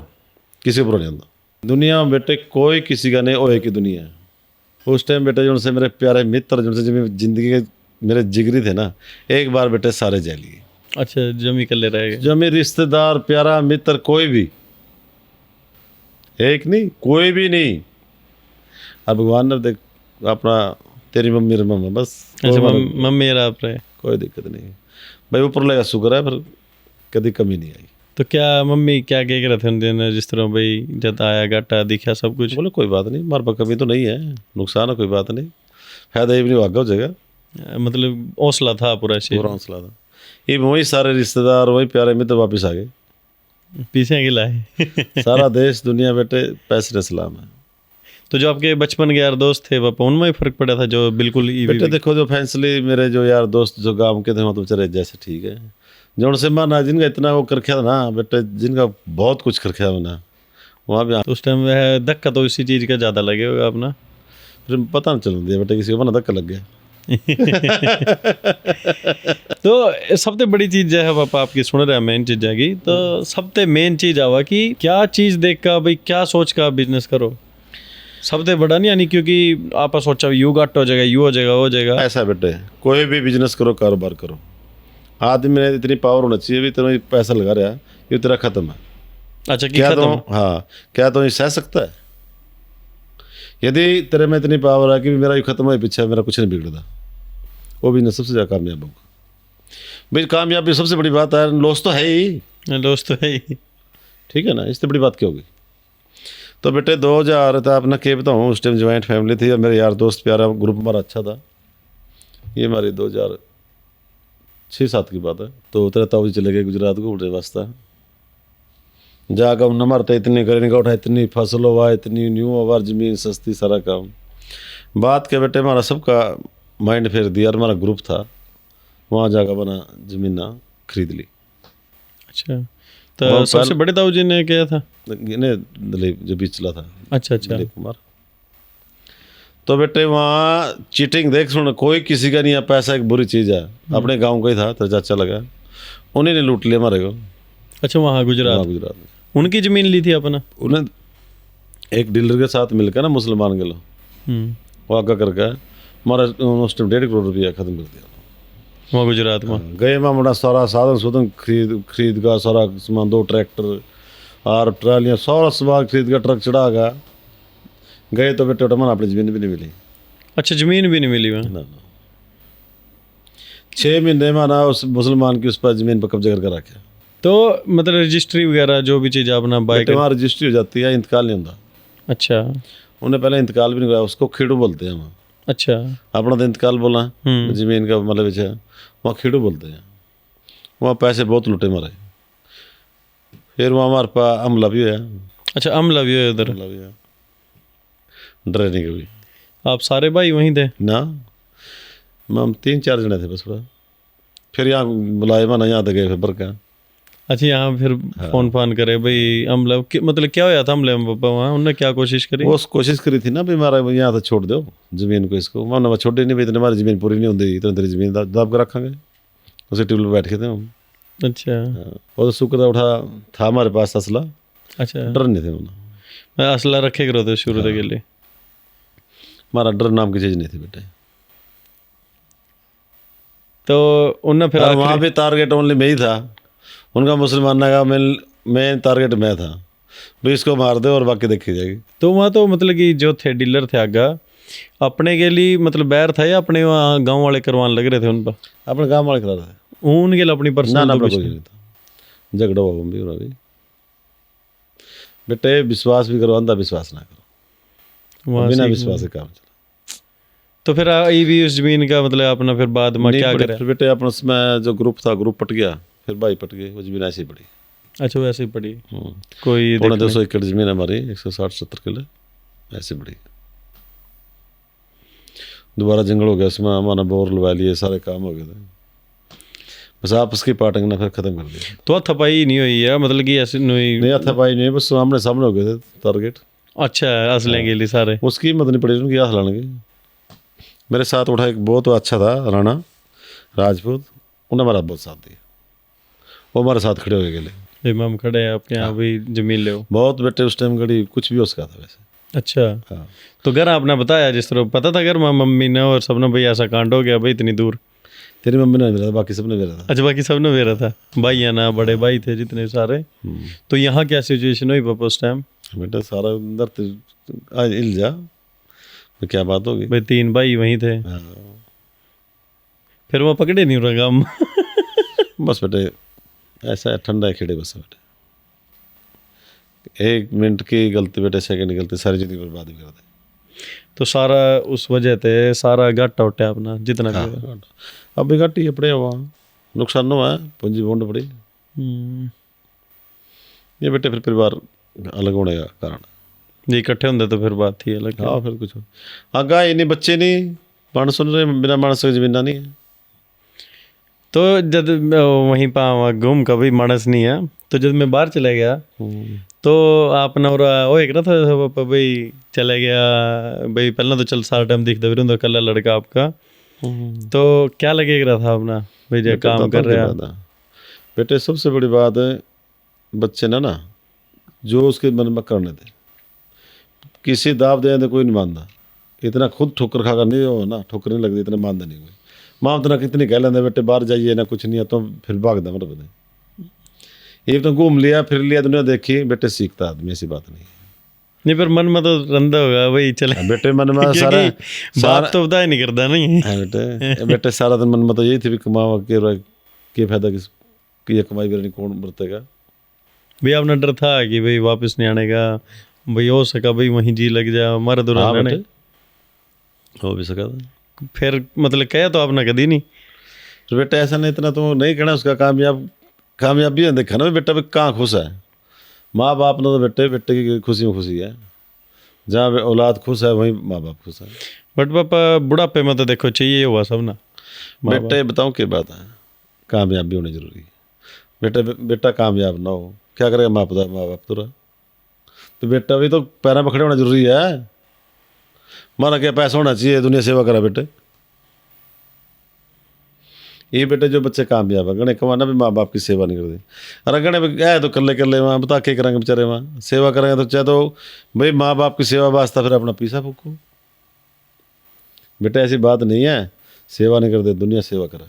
Speaker 2: किसी को बुरा नहीं होता। दुनिया में बेटे कोई किसी का नहीं, वो एक ही दुनिया है। उस टाइम बेटे जो से मेरे प्यारे मित्र, जो से जिंदगी के मेरे जिगरी थे ना, एक बार बेटे सारे जा लिए।
Speaker 1: अच्छा जमी कर ले रहे
Speaker 2: जो मेरे रिश्तेदार, प्यारा मित्र, कोई भी एक नहीं, कोई भी नहीं। अब भगवान ने देख अपना, तेरी मम्मी मम्मा बस।
Speaker 1: अच्छा मम्मी आप रहे,
Speaker 2: कोई दिक्कत नहीं भाई, ऊपर लगा शुक्र है, पर कभी कमी नहीं आई।
Speaker 1: तो क्या मम्मी क्या कह रहे थे उन दिन, जिस तरह भाई जब आया घाटा दिखा सब कुछ?
Speaker 2: बोले कोई बात नहीं, हमारे पास कमी तो नहीं है, नुकसान है कोई बात नहीं, फायदा ही भी नहीं, आगे हो जाएगा।
Speaker 1: मतलब हौसला था पूरा चीज,
Speaker 2: पूरा हौसला था। ये वही सारे रिश्तेदार, वही प्यारे मित्र वापस आ गए,
Speaker 1: पीछे गिलाए
Speaker 2: सारा देश दुनिया बेटे पैसे ने सलाम है।
Speaker 1: तो जो आपके बचपन के यार दोस्त थे पापा, उनमें ही फर्क पड़ा था जो बिल्कुल
Speaker 2: बेटे देखो जो फैंसली मेरे जो यार दोस्त जो गांव के थे वो तो बेचारे जैसे ठीक है, जो उनसे माना जिनका इतना वो कर था ना बेटे, जिनका बहुत कुछ कर किया मैंने वहाँ भी
Speaker 1: तो उस टाइम वह धक्का तो इसी चीज़ का ज़्यादा लगे होगा अपना।
Speaker 2: फिर पता नहीं चल दिया बेटे, किसी को बना धक्का लग गया।
Speaker 1: तो सबसे बड़ी चीज़ जो है पापा आपकी सुन रहे हैं, मेन चीज़ है तो सबसे मेन चीज़ आवा कि क्या चीज़ देख का भाई, क्या सोच का बिजनेस करो सबसे बड़ा नहीं, यानी क्योंकि आप सोचा यू घट हो जाएगा, यू हो जाएगा, हो जाएगा।
Speaker 2: ऐसा है बेटे, कोई भी बिजनेस करो, कारोबार करो, आदमी में इतनी पावर होना चाहिए, भी तेरा पैसा लगा रहा है ये तेरा खत्म है।
Speaker 1: अच्छा,
Speaker 2: क्या तो हाँ, क्या तो ये सह सकता है? यदि तेरे में इतनी पावर है कि मेरा ये खत्म है, पीछे मेरा कुछ नहीं बिगड़ता, वो बिजनेस सबसे ज़्यादा कामयाब होगा भाई। कामयाबी सबसे बड़ी बात है, लॉस तो है ही,
Speaker 1: लॉस तो है ही,
Speaker 2: ठीक है ना, इससे बड़ी बात क्या होगी। तो बेटे 2000 था अपना, क्या बताऊँ, उस टाइम ज्वाइंट फैमिली थी और मेरे यार दोस्त प्यारा ग्रुप हमारा अच्छा था। ये हमारी 2006-07 की बात है। तो तेरे ताऊ जी चले गए गुजरात को उड़े वास्ता, जाकर उन मरते इतनी करेंगे उठा, इतनी फसल हुआ, इतनी न्यू हुआ, जमीन सस्ती, सारा काम। बात के बेटे हमारा सबका माइंड फेर दिया, और हमारा ग्रुप था वहाँ जाकर बना जमीन खरीद ली।
Speaker 1: अच्छा, तो सबसे बड़े ताऊ जी ने किया था
Speaker 2: दिलीप जो बीच चला था।
Speaker 1: अच्छा,
Speaker 2: दिलीप कुमार। तो बेटे वहाँ चीटिंग देख सुन, कोई किसी का नहीं है, पैसा एक बुरी चीज़ है। अपने गांव का ही था, तेरा चाचा लगा, उन्हीं ने लूट लिया हमारे को।
Speaker 1: अच्छा, वहाँ गुजरात में उनकी ज़मीन ली थी अपना, उन्हें
Speaker 2: एक डीलर के साथ मिलकर ना, मुसलमान के लोग वो आगा करके हमारा उस टाइम 1.5 करोड़ रुपया खत्म कर दिया
Speaker 1: वहाँ गुजरात में।
Speaker 2: गए मैं बड़ा सारा साधन सुधन खरीद का, सारा सामान, 2 ट्रैक्टर और ट्रालियाँ, सारा सामान खरीद का, ट्रक चढ़ा का गए। तो बेटे उठा अपनी ज़मीन भी नहीं मिली।
Speaker 1: अच्छा, ज़मीन भी नहीं मिली वहाँ?
Speaker 2: ना 6 महीने में ना उस मुसलमान की उस पर ज़मीन पर कब्जा करके रखा।
Speaker 1: तो मतलब रजिस्ट्री वगैरह जो भी चीज़ अपना बाय कर,
Speaker 2: वहाँ रजिस्ट्री हो जाती है, इंतकाल नहीं होता।
Speaker 1: अच्छा,
Speaker 2: उन्हें पहले इंतकाल भी नहीं कराया, उसको खेड़ू बोलते हैं वहाँ।
Speaker 1: अच्छा,
Speaker 2: अपना तो इंतकाल बोला ज़मीन का मतलब है, वहाँ खेड़ू बोलते हैं। वहाँ पैसे बहुत लुटे मारे। फिर वहाँ हमारे पास अमला भी है।
Speaker 1: अच्छा, अमला भी है उधर?
Speaker 2: अमला भी है, डरे नहीं कभी।
Speaker 1: आप सारे भाई वहीं थे
Speaker 2: ना? हम 3-4 जने थे बस। फिर यहाँ बुलाए माना, यहाँ तक गए फिर बरका।
Speaker 1: अच्छा, यहाँ फिर फोन फान करे भाई अमला, मतलब क्या होया था अमले में पापा वहाँ? उन्होंने क्या कोशिश करी? वो
Speaker 2: कोशिश करी थी ना भाई हमारा यहाँ तो छोड़ दो जमीन को, इसको माना छोड़े नहीं भाई, इतने हमारी जमीन पूरी नहीं होती, इतने तेरी जमीन दाब कर रखेंगे। उसे टेबल पर बैठ के थे हम।
Speaker 1: अच्छा,
Speaker 2: वो तो शुक्र उठा था हमारे पास असला। अच्छा, डर नहीं थे
Speaker 1: मैं असला रखे करो थे शुरू के लिए।
Speaker 2: हमारा डर नाम की चीज़ नहीं थी बेटे।
Speaker 1: तो उन्हें फिर
Speaker 2: वहाँ भी टारगेट ओनली मैं ही था उनका, मुसलमान का मेन टारगेट मैं था भाई, इसको मार दे और बाकी देखी जाएगी।
Speaker 1: तो वहाँ तो मतलब कि जो थे डीलर थे आगा, अपने के लिए मतलब बैर था या अपने वहाँ गांव वाले करवाने लग रहे थे उन पर?
Speaker 2: अपने गांव वाले करा रहे थे
Speaker 1: उनके लिए अपनी पर्सनल
Speaker 2: ना, कोई नहीं था, झगड़ा हुआ भी हो रहा। बेटे विश्वास भी करो, अंधा विश्वास ना करो, बिना विश्वास से काम चला। तो
Speaker 1: फिर ये भी उस जमीन का मतलब अपना फिर बाद में क्या करे?
Speaker 2: फिर बेटे अपना उसमें जो ग्रुप था, ग्रुप पट गया, फिर भाई पट गए, वो जमीन ऐसी पड़ी।
Speaker 1: अच्छा, वैसे ही पड़ी। कोई
Speaker 2: 200 एकड़ जमीन हमारी, 160-70 किलो ऐसे पड़ी। दोबारा जंगल हो गया, उसमें हमारा बोर लगा लिए, सारे काम हो गए थे, बस आपस की पार्टिंग ने फिर खत्म कर दिया।
Speaker 1: तो हथापाई नहीं हुई है मतलब कि ऐसे नहीं?
Speaker 2: हथापाई नहीं, बस सामने सामने हो गए थे टारगेट।
Speaker 1: अच्छा, असले के लिए सारे?
Speaker 2: उसकी हिम्मत नहीं पड़ी उनकी हाथ लाने की। मेरे साथ उठा एक बहुत अच्छा था राणा राजपूत, उन्हें हमारा बहुत साथ दिया, वो हमारे साथ खड़े हो गए।
Speaker 1: हम खड़े हैं अपने यहाँ भी जमीन ले
Speaker 2: बहुत बेटे उस टाइम घड़ी कुछ भी हो सका था वैसे।
Speaker 1: अच्छा, हाँ। तो घर आपने बताया जिस तरह पता था घर मम्मी ने और सबने भाई ऐसा कांड हो गया भाई इतनी दूर?
Speaker 2: तेरी मम्मी ने मेरा था, बाकी सबने मेरा था।
Speaker 1: अच्छा, बाकी सबने मेरा था, भाई है ना, बड़े भाई थे जितने सारे। तो यहाँ क्या सिचुएशन हुई पापा उस टाइम?
Speaker 2: बेटा सारा अंदर आज हिल जा, तो क्या बात होगी
Speaker 1: भाई, 3 भाई वहीं थे। फिर वो पकड़े नहीं रहा काम?
Speaker 2: बस बेटे ऐसा है, ठंडा है खेड़े बस बेटे, 1 मिनट की गलती बेटे, सेकंड की गलती सारी जिंदगी बर्बाद कर दे।
Speaker 1: तो सारा उस वजह से सारा घाटा उठा अपना जितना भी।
Speaker 2: अब भी घाटी पड़े वहाँ, नुकसान हुआ है, पूंजी बॉन्ड पड़ी। ये बेटे फिर परिवार अलग होने का कारण।
Speaker 1: जी इकट्ठे होंगे तो फिर बात थी अलग।
Speaker 2: हाँ फिर कुछ हाँ गाय नहीं बच्चे नहीं मानस सुन रहे बिना मानस के जमीना नहीं है।
Speaker 1: तो जब वहीं पर घूम कभी मानस नहीं है तो जब मैं बाहर चला गया तो आपने और वो एक ना था भाई चला गया भाई पहले तो चल सारा टाइम दिखता भी रहता कल लड़का आपका तो क्या लगे रहा था अपना भाई जो काम कर रहा है।
Speaker 2: बेटे सबसे बड़ी बात है बच्चे ना जो उसके मन में करने दे किसी दाव दे तो कोई नहीं मानता इतना खुद ठोकर खाकर नहीं हो ना ठोकर नहीं लगती इतना मानता नहीं कोई माँ तो ना कितनी कह लेंगे बेटे बाहर जाइए ना कुछ नहीं है तो फिर भाग दे मतलब ये तो घूम लिया फिर लिया दुनिया देखी बेटे सीखता आदमी ऐसी बात नहीं
Speaker 1: पर मन में तो रंदा होगा भाई चले
Speaker 2: बेटे मन में सारा
Speaker 1: बात तो बता ही नहीं करता नहीं
Speaker 2: बेटे सारा दिन मन में तो यही थी भी कमावा के फायदा कि ये कमाई भी कौन बरतेगा
Speaker 1: भाई आपने डर था कि भाई वापस नहीं आने का भाई हो सका भाई वहीं जी लग जा मर दूर
Speaker 2: हो भी सका था
Speaker 1: फिर मतलब कहा तो आपने कभी नहीं
Speaker 2: तो बेटा ऐसा नहीं इतना तो नहीं कहना उसका कामयाबी है देखा ना बेटा कहाँ खुश है माँ बाप ने तो बेटे की खुशी में खुशी है जहाँ औलाद खुश है वहीं माँ बाप खुश है।
Speaker 1: बट पापा बुढ़ापे में तो देखो चाहिए हुआ सब ना
Speaker 2: बेटे बताऊँ क्या बात है कामयाबी होनी जरूरी है बेटा कामयाब ना हो क्या करेगा माँ बाप तो बेटा भी तो पैरों में खड़े होना जरूरी है माना क्या पैसा होना चाहिए दुनिया सेवा करा बेटे ये बेटे जो बच्चे कामयाब है गणे कमाना भी माँ बाप की सेवा नहीं करते अरे गणे है तो कर ले वहाँ बता के करेंगे बेचारे वहाँ सेवा करेंगे तो चाहे तो भाई माँ बाप की सेवा वास्ता फिर अपना पीसा फूको बेटा ऐसी बात नहीं है सेवा नहीं करते दुनिया सेवा करा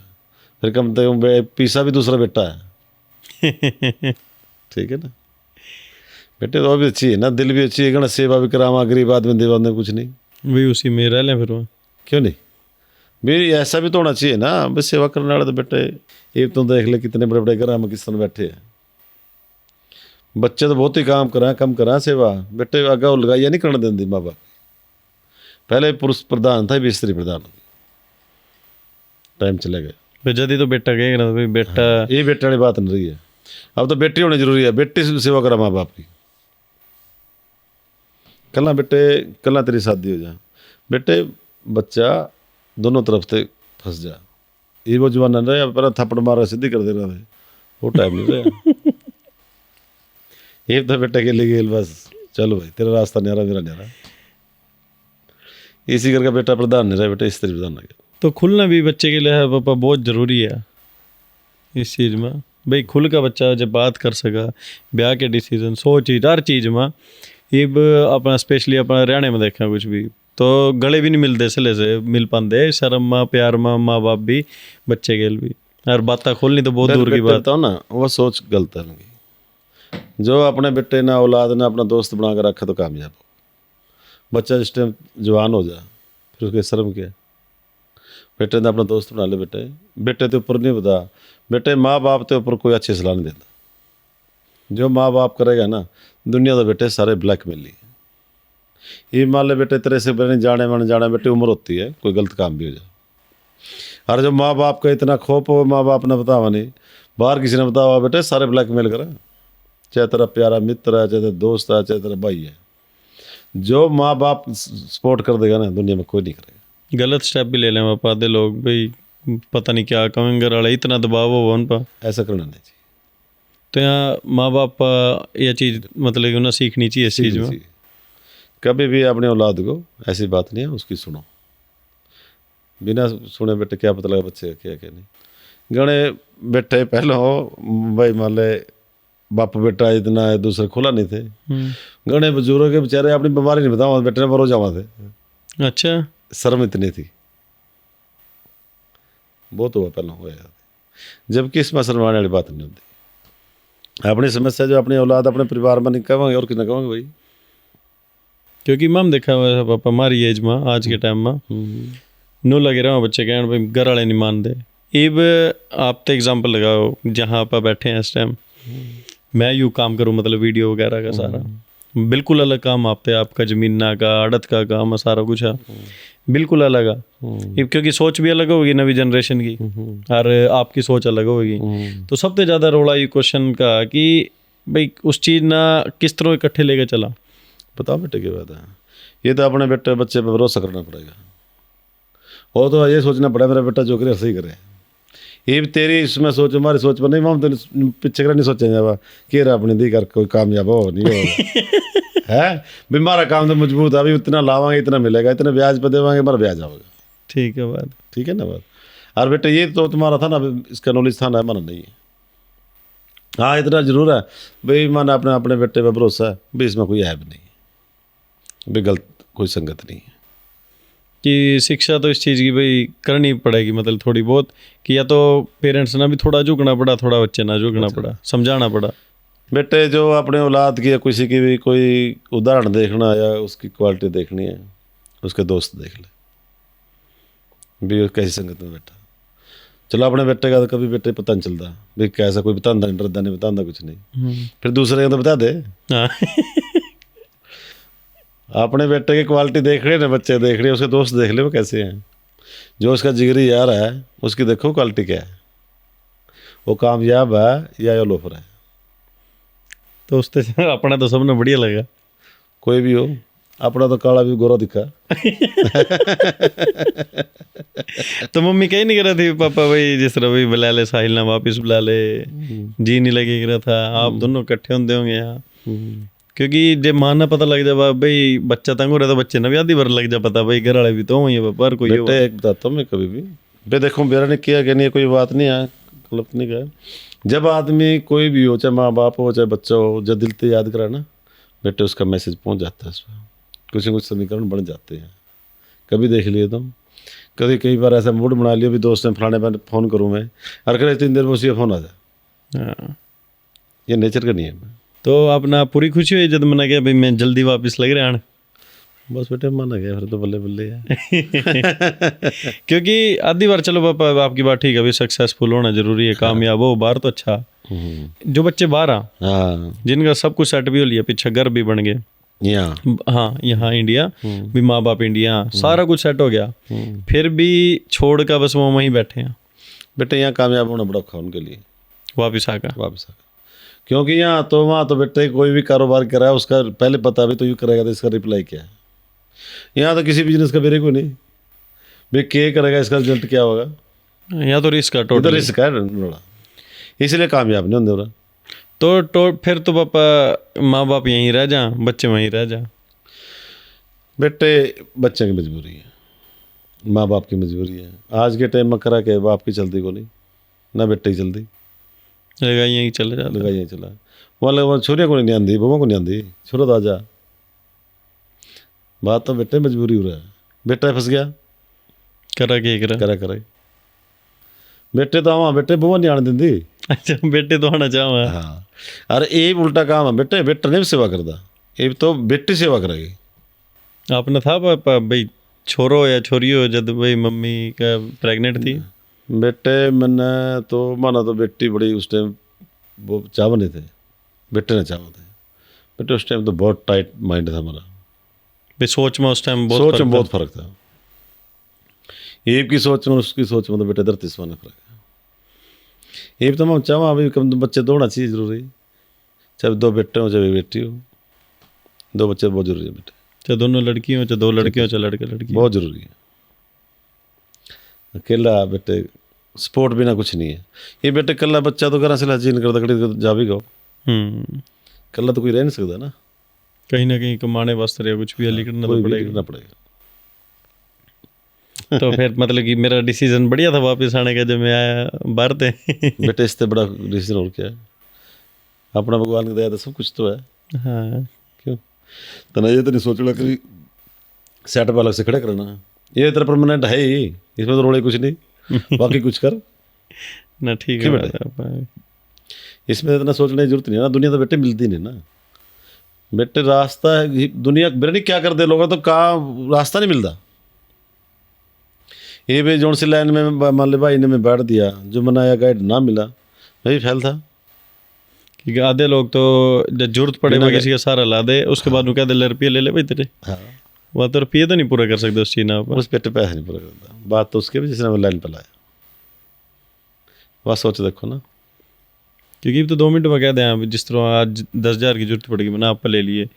Speaker 2: फिर कम से कम पीसा भी दूसरा बेटा है ठीक है ना बेटे तो भी अच्छी है ना दिल भी अच्छी है गणा सेवा भी करावा गरीब आदमी देवा कुछ नहीं
Speaker 1: भाई उसी में रह लें फिर वहाँ
Speaker 2: क्यों नहीं भाई ऐसा भी तो होना चाहिए ना भाई सेवा करने वाले तो बेटे एक तो देख ले कितने बड़े बड़े घर में किस तरह बैठे हैं बच्चे तो बहुत ही काम करा कम करा सेवा बेटे आगा लगाइया नहीं करने देंगे माँ बाप पहले पुरुष प्रधान था भी स्त्री प्रधान होगी टाइम चले गए
Speaker 1: जदी तो बेटा कहेगा ना भाई बेटा
Speaker 2: ये बेटे वाली बात नहीं रही है अब तो बेटी होनी जरूरी है बेटी से सेवा करा माँ बाप की कल बेटे कल तेरी शादी हो जा बेटे बच्चा दोनों तरफ से फंस जा ये वो जमाना रहा पर थप्पड़ मारा सीधी कर दे रहा था वो टाइम नहीं रहा ये तो बेटे के लिए बस चलो भाई तेरा रास्ता नहीं आ रहा मेरा नहीं आ रहा इसी करके बेटा प्रधान नहीं रहा बेटा स्त्री प्रधान आ गया
Speaker 1: तो खुलना भी बच्चे के लिए है पापा बहुत ज़रूरी है इस चीज़ में भाई खुल का बच्चा जब बात कर सका ब्याह के डिसीजन सो चीज़ हर चीज़ में ये अपना स्पेशली अपना हरियाणा में देखा कुछ भी तो गले भी नहीं मिलते सिले से मिल पाते शर्म माँ प्यार माँ बाप भी बच्चे के भी और बातें खोलनी तो बहुत दूर की बात
Speaker 2: है ना वो सोच गलत है उनकी जो अपने बेटे ना औलाद ना अपना दोस्त बना कर रखा तो कामयाब हो बच्चा जिस टाइम जवान हो जा फिर उसके शर्म क्या बेटे ने अपना दोस्त बना ले बेटे के ऊपर नहीं बता बेटे माँ बाप के ऊपर कोई अच्छी सलाह नहीं देता जो माँ बाप करेगा ना दुनिया तो बेटे सारे ब्लैक मेल ही ये मान ले बेटे तेरे से बने जाने मन जाना बेटे उम्र होती है कोई गलत काम भी हो जाए और जो माँ बाप का इतना खौफ हो माँ बाप ने बतावा नहीं बाहर किसी ने बतावा बेटे सारे ब्लैक मेल करें चाहे तेरा प्यारा मित्र है चाहे तेरा दोस्त है चाहे तेरा भाई है जो माँ बाप सपोर्ट कर देगा ना दुनिया में कोई नहीं करेगा
Speaker 1: गलत स्टेप भी ले लें पापा दे लोग भाई पता नहीं क्या कमेंगे घर वाले इतना दबाव हो उन पर
Speaker 2: ऐसा करना नहीं चाहिए
Speaker 1: तो यहाँ माँ बाप यह चीज़ मतलब कि उन्हें सीखनी चाहिए इस चीज़ में
Speaker 2: कभी भी अपने औलाद को ऐसी बात नहीं है उसकी सुनो बिना सुने बेटे क्या पता लगा बच्चे क्या क्या नहीं गणे बेटे पहले हो भाई मान ले बाप बेटा इतना एक दूसरे खुला नहीं थे गणे बुजुर्ग के बेचारे अपनी बीमारी नहीं बताओ बेटे ने मरो जावा थे
Speaker 1: अच्छा
Speaker 2: शर्म इतनी थी बहुत हुआ पहले हुआ जबकि इसमें शर्माने वाली बात नहीं होती अपनी समस्या जो अपनी औलाद अपने परिवार में नहीं कहेंगे और कितना कहेंगे भाई
Speaker 1: क्योंकि मैम देखा हुआ है पापा हमारी एज में आज के टाइम में नो लगे रहा बच्चे कहने भाई घर वाले नहीं मानते इब आप तो एग्जाम्पल लगाओ जहाँ आप बैठे हैं इस टाइम मैं यूँ काम करूँ मतलब वीडियो वगैरह का सारा बिल्कुल अलग काम आप पे आपका जमीना का आड़त का काम सारा कुछ है बिल्कुल अलग है क्योंकि सोच भी अलग होगी नवी जनरेशन की और आपकी सोच अलग होगी तो सबसे ज़्यादा रोड़ा ये क्वेश्चन का कि भाई उस चीज़ ना किस तरह इकट्ठे लेके चला
Speaker 2: बताओ बेटे की बात है, ये तो अपने बेटे बच्चे पर भरोसा करना पड़ेगा, और तो ये सोचना पड़ेगा मेरा बेटा जो करे सही करे। ये भी तेरी इसमें सोच हमारी सोच पर नहीं, हम तो पीछे कर नहीं सोचेंगे अब कि रहा अपनी दी कर कोई कामयाब हो नहीं होगा है भी हमारा काम तो मजबूत है, अभी इतना लावांगे इतना मिलेगा, इतना ब्याज पर देवांगे हमारा ब्याज आएगा।
Speaker 1: ठीक है बात।
Speaker 2: ठीक है ना बात। और बेटे ये तो तुम्हारा था ना, इसका नॉलेज था ना, हमारा नहीं है। हाँ इतना जरूर है भाई, माना अपने अपने बेटे पर भरोसा है भाई, इसमें कोई ऐब नहीं है भाई, गलत कोई संगत नहीं है।
Speaker 1: कि शिक्षा तो इस चीज़ की भाई करनी पड़ेगी, मतलब थोड़ी बहुत, कि या तो पेरेंट्स ना भी थोड़ा झुकना पड़ा, थोड़ा बच्चे ना झुकना पड़ा, समझाना पड़ा।
Speaker 2: बेटे जो अपने औलाद की या किसी की भी कोई उदाहरण देखना या उसकी क्वालिटी देखनी है, उसके दोस्त देख ले भी वो कैसी संगत में बैठा। चलो अपने बेटे का तो कभी बेटे पता नहीं चलता भी कैसा, कोई बताता नहीं, डरता नहीं, बताता कुछ नहीं, फिर दूसरे का तो बता दे।
Speaker 1: हाँ
Speaker 2: अपने बेटे की क्वालिटी देख रहे ना, बच्चे देख रहे, उसके दोस्त देख ले वो कैसे हैं। जो उसका जिगरी यार है उसकी देखो क्वालिटी क्या है, वो कामयाब है या लोफर है।
Speaker 1: तो उससे अपना तो सबने बढ़िया लगा।
Speaker 2: कोई भी हो, अपना तो काला भी गोरा दिखा।
Speaker 1: तो मम्मी कहीं नहीं कर रही थी पापा भाई जिस तरह भाई बुला ले साहिल ना वापिस बुला ले, जी नहीं लगे रहा था, आप दोनों इकट्ठे होंगे होंगे यहाँ, क्योंकि जब मां ना पता लग जाए भाई बच्चा तंग हो रहा, तो बच्चे ने भी आधी बार लग जा पता भाई घर वाले भी तो वही है पर कोई
Speaker 2: बेटे एक बताता हूँ मैं कभी भी बे देखो मेरा ने किया कि नहीं, कोई बात नहीं है, गलत नहीं कहा। जब आदमी कोई भी हो, चाहे माँ बाप हो चाहे बच्चा हो, जब दिल से याद करा ना बेटे उसका मैसेज पहुँच जाता है, उसमें कुछ न कुछ समीकरण बन जाते हैं। कभी देख लिए तुम, कभी कई बार ऐसा मूड बना लिया भी दोस्त ने फलाने पर फ़ोन करूँ मैं, और करे 3 देर में उसी का फ़ोन आ जाए।
Speaker 1: हाँ।
Speaker 2: ये नेचर का नियम है।
Speaker 1: तो अपना पूरी खुशी हुई जब मैंने कहा भाई मैं जल्दी वापस लग रहा आने?
Speaker 2: बस बेटे माना गया फिर तो बल्ले बल्ले है।
Speaker 1: क्योंकि आधी बार चलो पापा आपकी बात ठीक है, अभी सक्सेसफुल होना जरूरी है, कामयाब हो बाहर तो अच्छा। जो बच्चे बाहर आ
Speaker 2: हाँ
Speaker 1: जिनका सब कुछ सेट भी हो लिया, पीछे घर भी बन गए,
Speaker 2: यहाँ
Speaker 1: हाँ यहाँ इंडिया भी, माँ बाप इंडिया, सारा कुछ सेट हो गया, फिर भी छोड़ का बस वो वहीं बैठे हैं।
Speaker 2: बेटे यहाँ कामयाब होना बड़ा औखा उनके लिए,
Speaker 1: वापिस आकर
Speaker 2: वापस आकर। क्योंकि यहाँ तो वहाँ तो बेटे कोई भी कारोबार कर रहा है उसका पहले पता भी तो यूँ करेगा तो इसका रिप्लाई क्या है। यहाँ तो किसी बिजनेस का बेरे को नहीं भाई क्या करेगा, इसका रिजल्ट क्या होगा,
Speaker 1: यहाँ तो रिस्क है
Speaker 2: तो
Speaker 1: टोटल।
Speaker 2: रिस्क है बड़ा, इसलिए कामयाब नहीं होंगे बड़ा।
Speaker 1: तो फिर तो पापा माँ बाप यहीं रह जा, बच्चे वहीं रह जा।
Speaker 2: बेटे बच्चे की मजबूरी है, माँ बाप की मजबूरी है। आज के टाइम में करा के बाप की चलती को नहीं ना बेटे की चलती,
Speaker 1: लगा यहीं चले जाता।
Speaker 2: लगा यहीं चला वहाँ लगा छोरिया को नहीं आंदी, बबुआ को नहीं आंदी, छोरो तो आ जा। बात तो बेटे मजबूरी हो रहा है, बेटा फंस गया
Speaker 1: करा के करा।
Speaker 2: करा करे बेटे तो आवा बेटे बबुआ नहीं आने देंदी।
Speaker 1: अच्छा बेटे तो आना चाहवा।
Speaker 2: हाँ अरे ये भी उल्टा काम है बेटे, बेटा नहीं सेवा करता, ये तो बेटी सेवा करेगी।
Speaker 1: आपने था पापा भाई छोरो या छोरी हो जब भाई मम्मी का प्रेग्नेंट थी?
Speaker 2: बेटे मैंने तो माना तो बेटी बड़ी उस टाइम वो चावने थे, बेटे ने चावा थे। बेटे उस टाइम तो बहुत टाइट माइंड था हमारा,
Speaker 1: भाई सोच में उस टाइम
Speaker 2: सोच में बहुत फर्क था। ये की सोच में उसकी सोच में तो बेटे धरती समान फर्क है। ये तो मैं चाहूँ अभी कम बच्चे दो होना चाहिए जरूरी, चाहे 2 बेटे हो चाहे बेटी हो, 2 बच्चे बहुत जरूरी है बेटे।
Speaker 1: चाहे दोनों लड़की हो चाहे 2 लड़के हो चाहे लड़के लड़की,
Speaker 2: बहुत जरूरी है। अकेला बेटे सपोर्ट बिना कुछ नहीं है। ये बेटे कल्ला बच्चा तो घर से लाजी नहीं करता, कड़ी जा भी गो कल्ला तो कोई रह नहीं सकता ना,
Speaker 1: कहीं ना कहीं कमाने वास्ते रहे कुछ भी हली करना तो
Speaker 2: करना
Speaker 1: पड़ेगा।
Speaker 2: पड़ेगा।
Speaker 1: तो फिर मतलब कि मेरा डिसीजन बढ़िया था वापस आने का जब मैं आया बाहर थे।
Speaker 2: बेटे इससे बड़ा डिसीजन और क्या है, अपना भगवान की दया तो सब कुछ तो है।
Speaker 1: हाँ
Speaker 2: क्यों तना ये तो नहीं सोचना कि सेट पर अलग से खड़े करना, ये तेरा परमानेंट है ही, इसमें तो रोड़े कुछ नहीं, बाकी कुछ कर
Speaker 1: ना। ठीक है पापा।
Speaker 2: इसमें इतना सोचने की जरूरत नहीं है ना, दुनिया तो बेटे मिलती नहीं ना। बेटे रास्ता है दुनिया मेरे नहीं क्या कर दे लोग तो कहाँ रास्ता नहीं मिलता। ये भाई जोन सी लाइन में मान ले भाई ने मैं बैठ दिया, जो बनाया गाइड ना मिला भाई फैल था।
Speaker 1: क्योंकि आधे लोग तो जब जरूरत पड़े वो किसी का सहारा ला दे, उसके बाद कह दे रुपये ले ले भाई तेरे,
Speaker 2: हाँ
Speaker 1: वह तो रुपये तो नहीं पूरा कर सकते उस चीज़ ना।
Speaker 2: उस बेटे पैसे नहीं पूरा करता, बात तो उसके भी जिसने लाइन पर लाया। वह सोच देखो ना,
Speaker 1: क्योंकि तो 2 मिनट में कह दें आप जिस तरह आज 10,000 की जरूरत पड़ेगी मैंने आप पर ले लिए,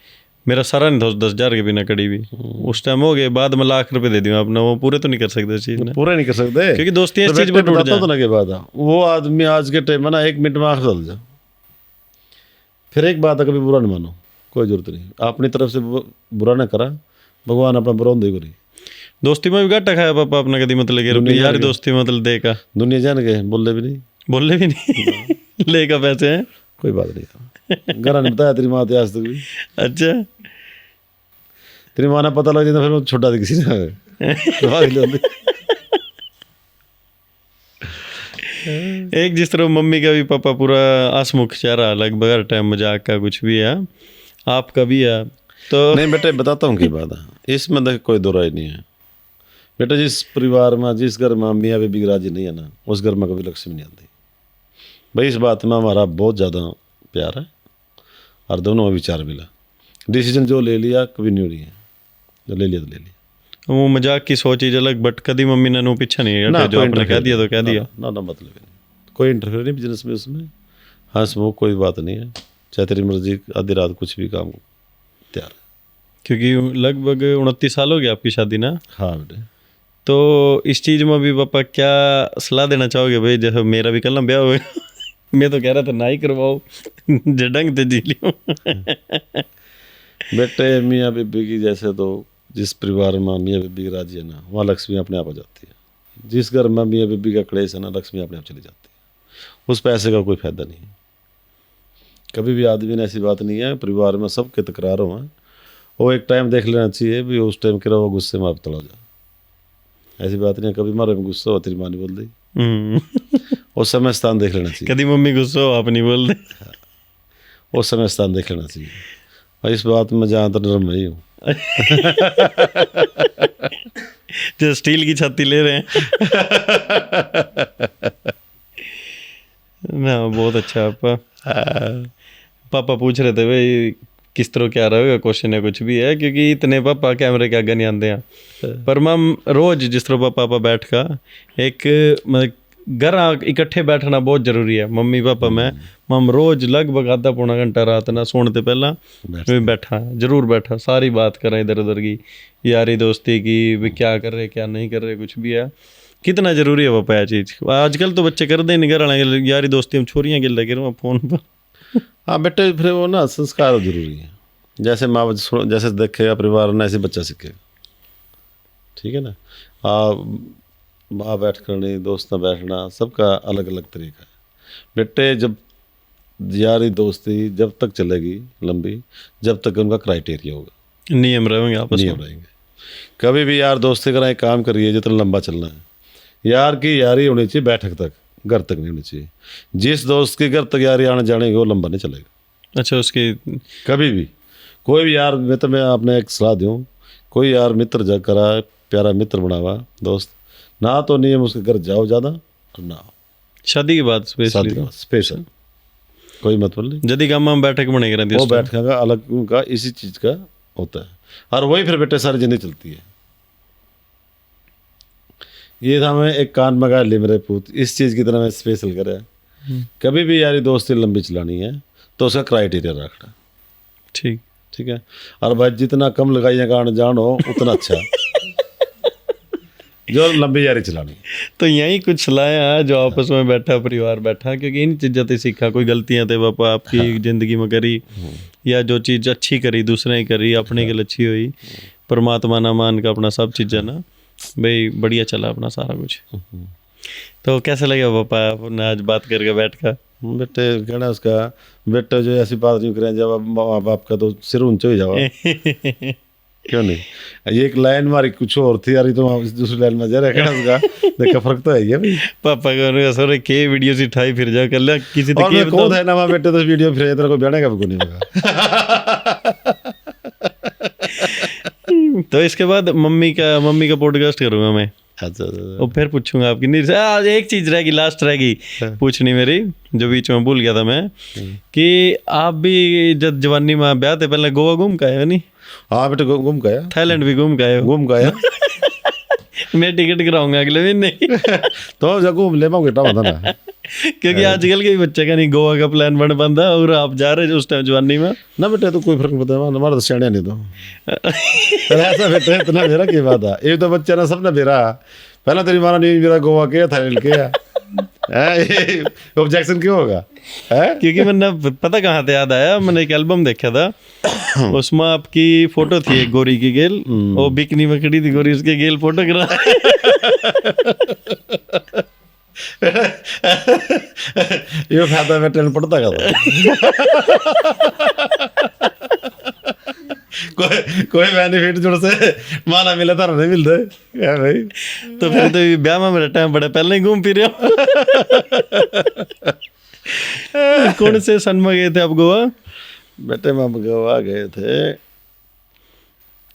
Speaker 1: मेरा सारा नहीं था उस 10,000 के बिना कड़ी भी। उस टाइम हो गए, बाद में लाख रुपए दे दिए अपना, वो पूरे तो नहीं कर सकते इस चीज़ ने,
Speaker 2: पूरे नहीं कर सकते
Speaker 1: क्योंकि दोस्ती इस
Speaker 2: तो
Speaker 1: चीज़ पर टूट
Speaker 2: बताता
Speaker 1: जाए।
Speaker 2: तो ना के बाद वो आदमी आज के टाइम में ना 1 मिनट में आँख चल जा। फिर एक बात है, कभी बुरा नहीं मानो, कोई जरूरत नहीं, अपनी तरफ से बुरा ना करा, भगवान अपना बुरा नहीं करी।
Speaker 1: दोस्ती में भी घाटा खाया पापा अपना कभी, मतलब कि रुपये यार दोस्ती में मतलब देगा,
Speaker 2: दुनिया जान गए, बोलने भी नहीं,
Speaker 1: बोले भी नहीं लेगा पैसे हैं,
Speaker 2: कोई बात नहीं। घर ने बताया तेरी माँ आज तक भी।
Speaker 1: अच्छा,
Speaker 2: तेरी माँ ने पता लग जाता फिर वो छोटा किसी ने
Speaker 1: एक जिस तरह मम्मी का भी पापा पूरा हंसमुख चेहरा, लगभग हर टाइम मजाक का कुछ भी है, आपका भी है तो।
Speaker 2: नहीं बेटे बताता हूँ की बात है, इसमें देख कोई दो राय नहीं है बेटा। जिस परिवार में, जिस घर में मियाँ बीबी राजी नहीं है ना, उस घर में कभी लक्ष्मी नहीं आती भाई। इस बात में हमारा बहुत ज़्यादा प्यार है और दोनों में विचार मिला। डिसीजन जो ले लिया कभी नहीं हो रही है, जो ले लिया तो ले लिया।
Speaker 1: वो मजाक की सोच ही अलग, बट कभी मम्मी ने नो पीछा नहीं
Speaker 2: ना,
Speaker 1: है, जो
Speaker 2: कोई
Speaker 1: आपने कह दिया तो कह दिया
Speaker 2: ना, ना मतलब ही नहीं, कोई इंटरफेयर नहीं बिजनेस में उसमें। हाँ स्मोक कोई बात नहीं है, चाहे तेरी मर्जी आधी रात कुछ भी काम तैयार है।
Speaker 1: क्योंकि लगभग 29 साल हो गया आपकी शादी ना।
Speaker 2: हाँ बेटे।
Speaker 1: तो इस चीज़ में भी पापा क्या सलाह देना चाहोगे भाई, जैसे मेरा भी कल ना ब्याह हुआ मैं तो कह रहा था ना ही करवाओ जडंग ते जी लियो
Speaker 2: बेटे मियाँ बीबी की जैसे तो जिस परिवार में मियाँ बीबी की राजी है ना, वहाँ लक्ष्मी अपने आप आ जाती है। जिस घर में मियाँ बीबी का क्लेश है ना, लक्ष्मी अपने आप चली जाती है। उस पैसे का कोई फायदा नहीं है, कभी भी आदमी ने ऐसी बात नहीं है। परिवार में सबके तकरार हैं, वो एक टाइम देख लेना चाहिए भी, उस टाइम करा वो गुस्से में आप तला जा। ऐसी बात नहीं है कभी मारे में गुस्सा हो तेरी माँ नहीं बोल दी, उस समय स्थान देख लेना चाहिए।
Speaker 1: कभी मम्मी गुस्सा हो आप नहीं बोल दे,
Speaker 2: उस समय स्थान देख लेना चाहिए। और इस बात में जहाँ तक नरम नहीं हूँ
Speaker 1: जो स्टील की छाती ले रहे हैं ना, बहुत अच्छा। पापा पूछ रहे थे भाई किस तरह क्या रहेगा क्वेश्चन है कुछ भी है, क्योंकि इतने पापा कैमरे के आगे नहीं आते हैं। पर मम रोज जिस तरह पापा बैठ का एक मतलब घर इकट्ठे बैठना बहुत जरूरी है। मम्मी पापा मैं मम रोज लगभग आधा पौना घंटा रात ना सोने से पहला बैठा जरूर बैठा, सारी बात करें इधर उधर की, यारी दोस्ती की, भी क्या कर रहे क्या नहीं कर रहे कुछ भी है। कितना जरूरी है पापा यह चीज़। आजकल तो बच्चे करते ही नहीं, घर वाले यारी दोस्ती हम छोरियाँ गिल लगे रहो फ़ोन पर।
Speaker 2: हाँ बेटे फिर वो ना संस्कार जरूरी है, जैसे माँ जैसे देखेगा परिवार ना ऐसे बच्चा सीखेगा, ठीक है ना। माँ बैठ कर नहीं, दोस्त ना बैठना, सबका अलग अलग तरीका है बेटे। जब यारी दोस्ती जब तक चलेगी लंबी, जब तक उनका क्राइटेरिया होगा,
Speaker 1: नियम रहेंगे आपस में,
Speaker 2: नियम रहेंगे। कभी भी यार दोस्ती कराएं काम करिए जितना लंबा चलना है। यार की यारी होनी चाहिए बैठक तक, घर तक नहीं होनी चाहिए। जिस दोस्त के घर तक यारी आने जाने वो लंबा नहीं चलेगा।
Speaker 1: अच्छा उसकी
Speaker 2: कभी भी कोई भी यार, मैं आपने एक सलाह दूँ, कोई यार मित्र जग करा, प्यारा मित्र बनावा दोस्त ना, तो नियम उसके घर जाओ ज़्यादा और ना
Speaker 1: शादी के बाद
Speaker 2: स्पेशल कोई मतलब नहीं।
Speaker 1: जदी काम में बैठक बनेगी रहती है,
Speaker 2: वो बैठक का अलग उनका इसी चीज़ का होता है, और वही फिर बेटे सारी जिंदगी चलती है। ये था मैं एक कान मगा ले मेरे पूत, इस चीज़ की तरह मैं स्पेशल करा। कभी भी यारी दोस्ती लंबी चलानी है तो उसका क्राइटेरिया रखना,
Speaker 1: ठीक
Speaker 2: ठीक है। और भाई जितना कम लगाइएगा आने जान हो उतना अच्छा जो लंबी यारी चलानी।
Speaker 1: तो यही कुछ सलाह जो आपस में बैठा परिवार बैठा, क्योंकि इन चीज़ों से सीखा, कोई गलतियां थे पापा आपकी ज़िंदगी में करी, या जो चीज़ अच्छी करी दूसरे ने करी, अपने के लिए अच्छी हुई, परमात्मा ना मान का अपना सब चीज़ें ना भाई बढ़िया चला अपना सारा कुछ। तो कैसा लगा पापा आपने आज बात करके बैठ का?
Speaker 2: बेटे कहना उसका बेटे जो ऐसी बात नहीं करें जब माँ बाप का तो सिर ऊंचा ही जावा क्यों नहीं। ये एक लाइन मारी कुछ और थी यार, तो दूसरी लाइन में जा रहा है उसका देखा फर्क तो है ही भाई।
Speaker 1: पापा को सर के वीडियो से उठाई फिर जा कर किसी
Speaker 2: और मैं कौन है ना वहाँ बेटे तो वीडियो फिर तेरा कोई बयाने का भी नहीं होगा।
Speaker 1: तो इसके बाद मम्मी का पॉडकास्ट करूँगा मैं।
Speaker 2: अच्छा
Speaker 1: और फिर पूछूंगा आपकी नहीं। आज एक चीज रहेगी, लास्ट रहेगी पूछनी मेरी, जो बीच में भूल गया था मैं, कि आप भी जब जवानी में ब्याह थे पहले गोवा घूम के आए हो नहीं?
Speaker 2: हाँ बेटे घूम के आया,
Speaker 1: थाईलैंड भी घूम के आए हो?
Speaker 2: घूम के आया
Speaker 1: मैं टिकट कराऊंगा अगले महीने।
Speaker 2: तो जब घूम ले मैं बेटा होता ना
Speaker 1: क्योंकि आजकल के बच्चे का नहीं गोवा का प्लान बन पाता और आप जा रहे उस टाइम जवानी में
Speaker 2: ना बेटे, तो कोई फर्क नहीं पड़ता, हमारा तो सियाणा नहीं तो ऐसा बेटे इतना मेरा की बात है, ये तो बच्चा ना सब ना मेरा पहला तेरी मारा नहीं मेरा गोवा के था के ऑब्जेक्शन क्यों होगा है?
Speaker 1: क्योंकि मैंने पता कहाँ से याद आया, मैंने एक एल्बम देखा था उसमें आपकी फोटो थी एक गोरी की गेल, वो बिकनी में खड़ी थी गोरी, उसके गेल फोटो करा
Speaker 2: ये फायदा बेटे पड़ता का कोई बेनिफिट जुड़ से माना मिला था नहीं मिलता है भाई,
Speaker 1: तो फिर तो ब्याह में मेरा टाइम बड़ा पहले ही घूम फिर रहे हो। कौन से सन में गए थे आप गोवा?
Speaker 2: बेटे हम गोवा गए थे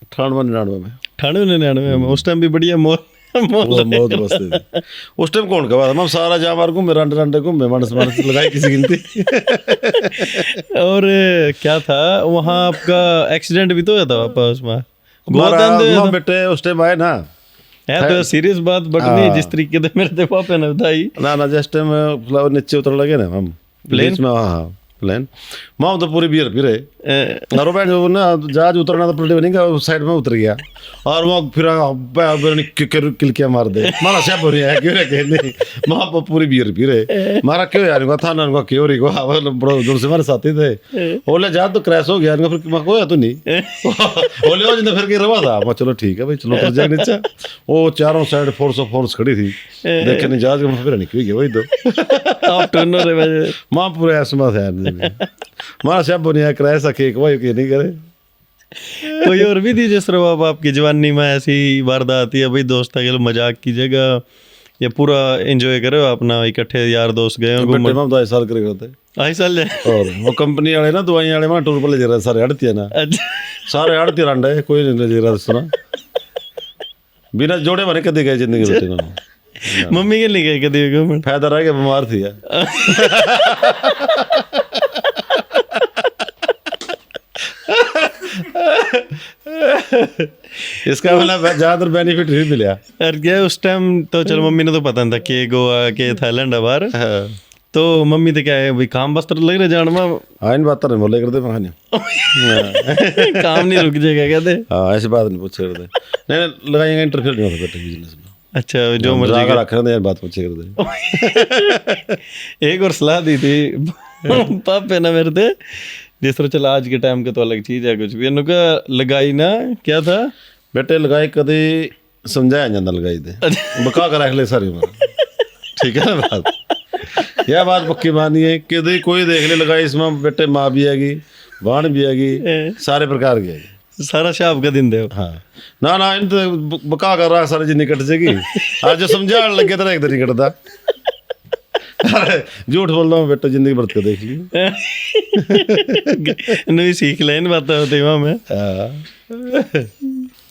Speaker 2: 98-99 में।
Speaker 1: 98-99 में? उस टाइम भी बढ़िया मॉल
Speaker 2: बहुत मस्ती थी उस टाइम। कौन का बात हम सारा जा मार घूमे, रंडे रंडे घूमे, मानस मानस लगाई किसी गिनती।
Speaker 1: और क्या था वहाँ आपका एक्सीडेंट भी तो हुआ था वापस में
Speaker 2: गोवा बेटे उस टाइम आए ना
Speaker 1: है, तो सीरियस बात बट नहीं जिस तरीके से मेरे पापा ने बताई
Speaker 2: ना जिस टाइम नीचे उतर लगे ना हम प्लेन में, हाँ प्लेन माँ तो पूरी बियर फिरे और मैं जो ना जहाज उतरना तो पलटे नहीं का साइड में उतर गया और वो फिर किलकिया मार दे मारा क्या बोल रहा है क्यों रखे नहीं माँ पूरी बियर फिरे मारा क्यों यार था ना क्यों रही बड़ो दूर से हमारे साथी थे बोले जहाज तो क्रैश हो गया फिर कोया तो नहीं बोले वो जिन्हें फिर रवा था मैं चलो ठीक है भाई चलो उतर जाए नीचे। वो चारों साइड फोर्स खड़ी थी देखे नहीं जहाज का फिर निकल गया वही तो माँ पूरे ऐसा है मारा सब बुनिया कराया सके वही कि नहीं करे।
Speaker 1: कोई और भी थी जिस तरह आपकी जवानी में ऐसी वारदात आती है भाई दोस्त के मजाक की जगह या पूरा एंजॉय करे अपना इकट्ठे यार दोस्त गए
Speaker 2: घूमने? हम तो 2 साल करे करते
Speaker 1: 2 साल
Speaker 2: और वो कंपनी वाले ना दवाई वाले में टूर पर ले जा रहे सारे हड़ती है ना सारे हड़ती रंडे कोई नहीं ले जा रहा सुना बिना जोड़े बने कदे गए जिंदगी बेटे
Speaker 1: मम्मी के लिए गए कदे घूमने?
Speaker 2: फायदा रह गया बीमार थी इसका मतलब ज्यादातर बेनिफिट नहीं मिला।
Speaker 1: और क्या उस टाइम तो चलो मम्मी ने तो पता नहीं था कि गोवा के थाईलैंड है बाहर, तो मम्मी तो क्या है भाई काम बस तर लग रहे जान में
Speaker 2: हाँ इन बात नहीं बोले करते
Speaker 1: काम नहीं रुक जाएगा कहते
Speaker 2: हाँ ऐसी बात नहीं पूछे करते नहीं लगाएंगे इंटरफेयर नहीं होता बेटे बिजनेस में।
Speaker 1: अच्छा जो मर्जी
Speaker 2: रख रहे हैं बात पूछे करते।
Speaker 1: एक और सलाह दी थी पापे ना मेरे थे जिस तरह चला आज के टाइम के तो अलग चीज है कुछ भी इनका लगाई ना क्या था
Speaker 2: बेटे लगाई कभी समझाया जाता लगाई दे बका कर रख ले सारी उम्र ठीक है ना बात यह बात पक्की मानी है कि कोई देख ले लगाई इसमें बेटे माँ भी आएगी बहन भी आएगी सारे प्रकार की आएगी
Speaker 1: सारा शाप का दिन दे
Speaker 2: हाँ ना इन तो बका कर रहा सारी जिंदगी कट जाएगी आज जो समझा लगे तो एक दिन नहीं कटता झूठ बोल रहा हूँ बेटा जिंदगी बढ़ के देख ली
Speaker 1: नहीं सीख ले इन बातें होती वहाँ में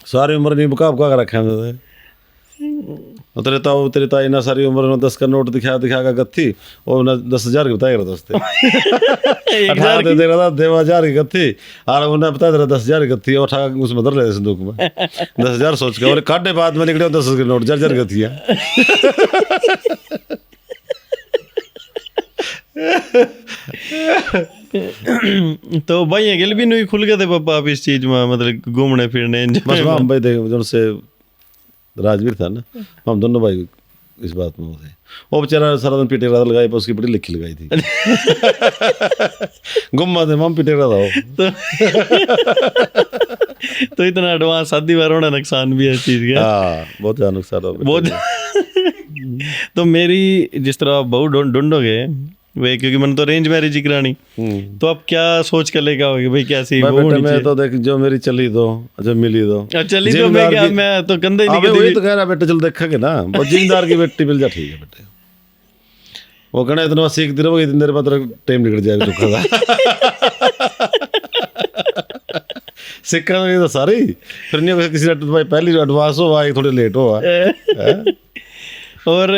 Speaker 2: सारी उम्र नहीं बुका बुका कर रखा है तेरे ताई ना सारी उम्र 10 का नोट दिखा का गत्थी और ना 10,000 की बताया करता उसते 18 दे रहा था 2,000 की गत्थी और उन्हें बताया तेरा 10,000 की गत्थी और उठा उसमें धर ले संदूक में 10,000 सोच के और काटे बाद में निकले 10 के नोट 4,000 गत्थी है
Speaker 1: तो भाई अकेले भी नहीं खुल गए थे पापा आप इस चीज में मतलब घूमने फिरने
Speaker 2: बस हम भाई देख जो से राजवीर था ना हम दोनों भाई इस बात में थे वो बेचारा सारा दिन पीटे रहा था लगाई पर उसकी बड़ी लिखी लगाई थी गुम्मा थे हम पीटे रहा था
Speaker 1: तो इतना एडवांस शादी बार होना नुकसान भी है चीज का
Speaker 2: बहुत ज्यादा नुकसान हो
Speaker 1: बहुत तो मेरी जिस तरह आप बहू ढूंढोगे वे क्योंकि मैंने तो अरेंज मैरिज ही करानी तो आप क्या सोच कर लेगा होगी भाई कैसी वो होनी
Speaker 2: मैं तो देख जो मेरी चली दो जो मिली दो
Speaker 1: चली तो मैं क्या मैं तो कंधे ही नहीं
Speaker 2: वही तो कह रहा बेटे चल देखेंगे ना वो जिम्मेदार की बेटी मिल जा ठीक है बेटे वो कहना इतना सीख दे रहे इतनी देर बाद टाइम निकल जाएगा दुखा सिक्का तो सारी फिर नहीं किसी भाई पहली एडवांस हो आई थोड़ी लेट हो
Speaker 1: और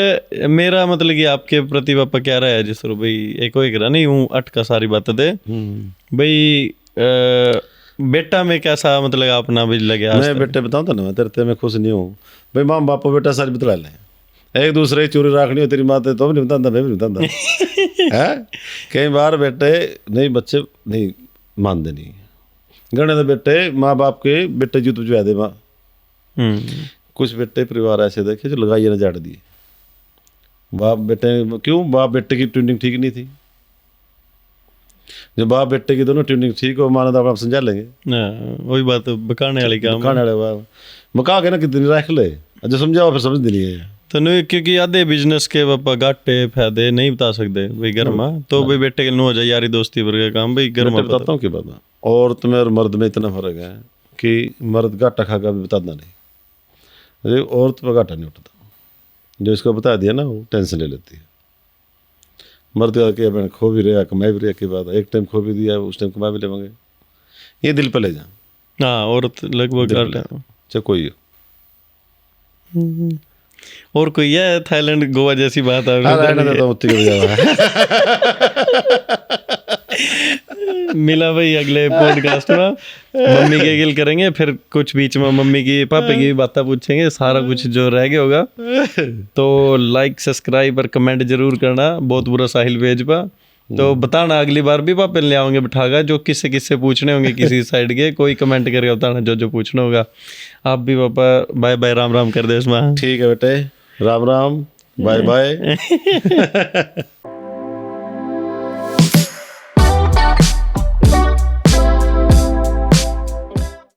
Speaker 1: मेरा मतलब कि आपके प्रति पापा क्या रहा है जिस तरह भाई एक करा नहीं हूँ अटका सारी बातें थे भाई बेटा में कैसा मतलब अपना भी लगे
Speaker 2: मैं बेटे बताऊँ तो ना तेरे मैं खुश नहीं हूँ भाई माँ बाप बेटा सारी बतला लें एक दूसरे की चोरी रखनी हो तेरी माते तो भी नहीं बताता, मैं भी नहीं बताता है। कई बार बेटे नहीं, बच्चे नहीं मानते नहीं, गणे तो बेटे माँ बाप के बेटे जूत बुझवा दे माँ। कुछ बेटे परिवार ऐसे देखे जो लगाइए ना जाट दिए, बाप बेटे क्यों, बाप बेटे की ट्यूनिंग ठीक नहीं थी। जब बाप बेटे की दोनों ट्यूनिंग ठीक हो, माना तो आप समझा लेंगे।
Speaker 1: वही बात बकाने वाली काम
Speaker 2: खाने वाले बाप मका के ना कितनी रख ले, जो समझाओ फिर समझ नहीं है।
Speaker 1: तो नहीं, क्योंकि आधे बिजनेस के पापा घाटे फायदे नहीं बता सकते भाई घर में, तो भाई बेटे के नो हो जाए यारी दोस्ती पर का काम भाई घर में
Speaker 2: बताता हूँ कि बात औरत में और मर्द में इतना फर्क है कि मर्द घाटा खा का भी बताना नहीं, अरे औरत पर घाटा नहीं उठता, जो इसको बता दिया ना वो टेंशन ले लेती है। मर्द का कि मैंने खो भी रहा कमा भी रहा की बात, एक टाइम खो भी दिया उस टाइम कमा भी लेवांगे, ये दिल पे ले जा।
Speaker 1: हाँ औरत लगभग
Speaker 2: चाहे कोई हो।
Speaker 1: और कोई है थाईलैंड गोवा जैसी बात है मिला भाई अगले पॉडकास्ट में मम्मी के गिल करेंगे, फिर कुछ बीच में मम्मी की पापा की भी बातें पूछेंगे, सारा कुछ जो रह गया होगा। तो लाइक सब्सक्राइब और कमेंट जरूर करना, बहुत बुरा साहिल पेज पर। तो बताना अगली बार भी पापा ले आओगे बिठागा, जो किससे किससे पूछने होंगे किसी साइड के, कोई कमेंट करके बताना जो जो पूछना होगा। आप भी पापा बाय बाय राम राम कर दे इसमें।
Speaker 2: ठीक है बेटे, राम राम बाय बाय।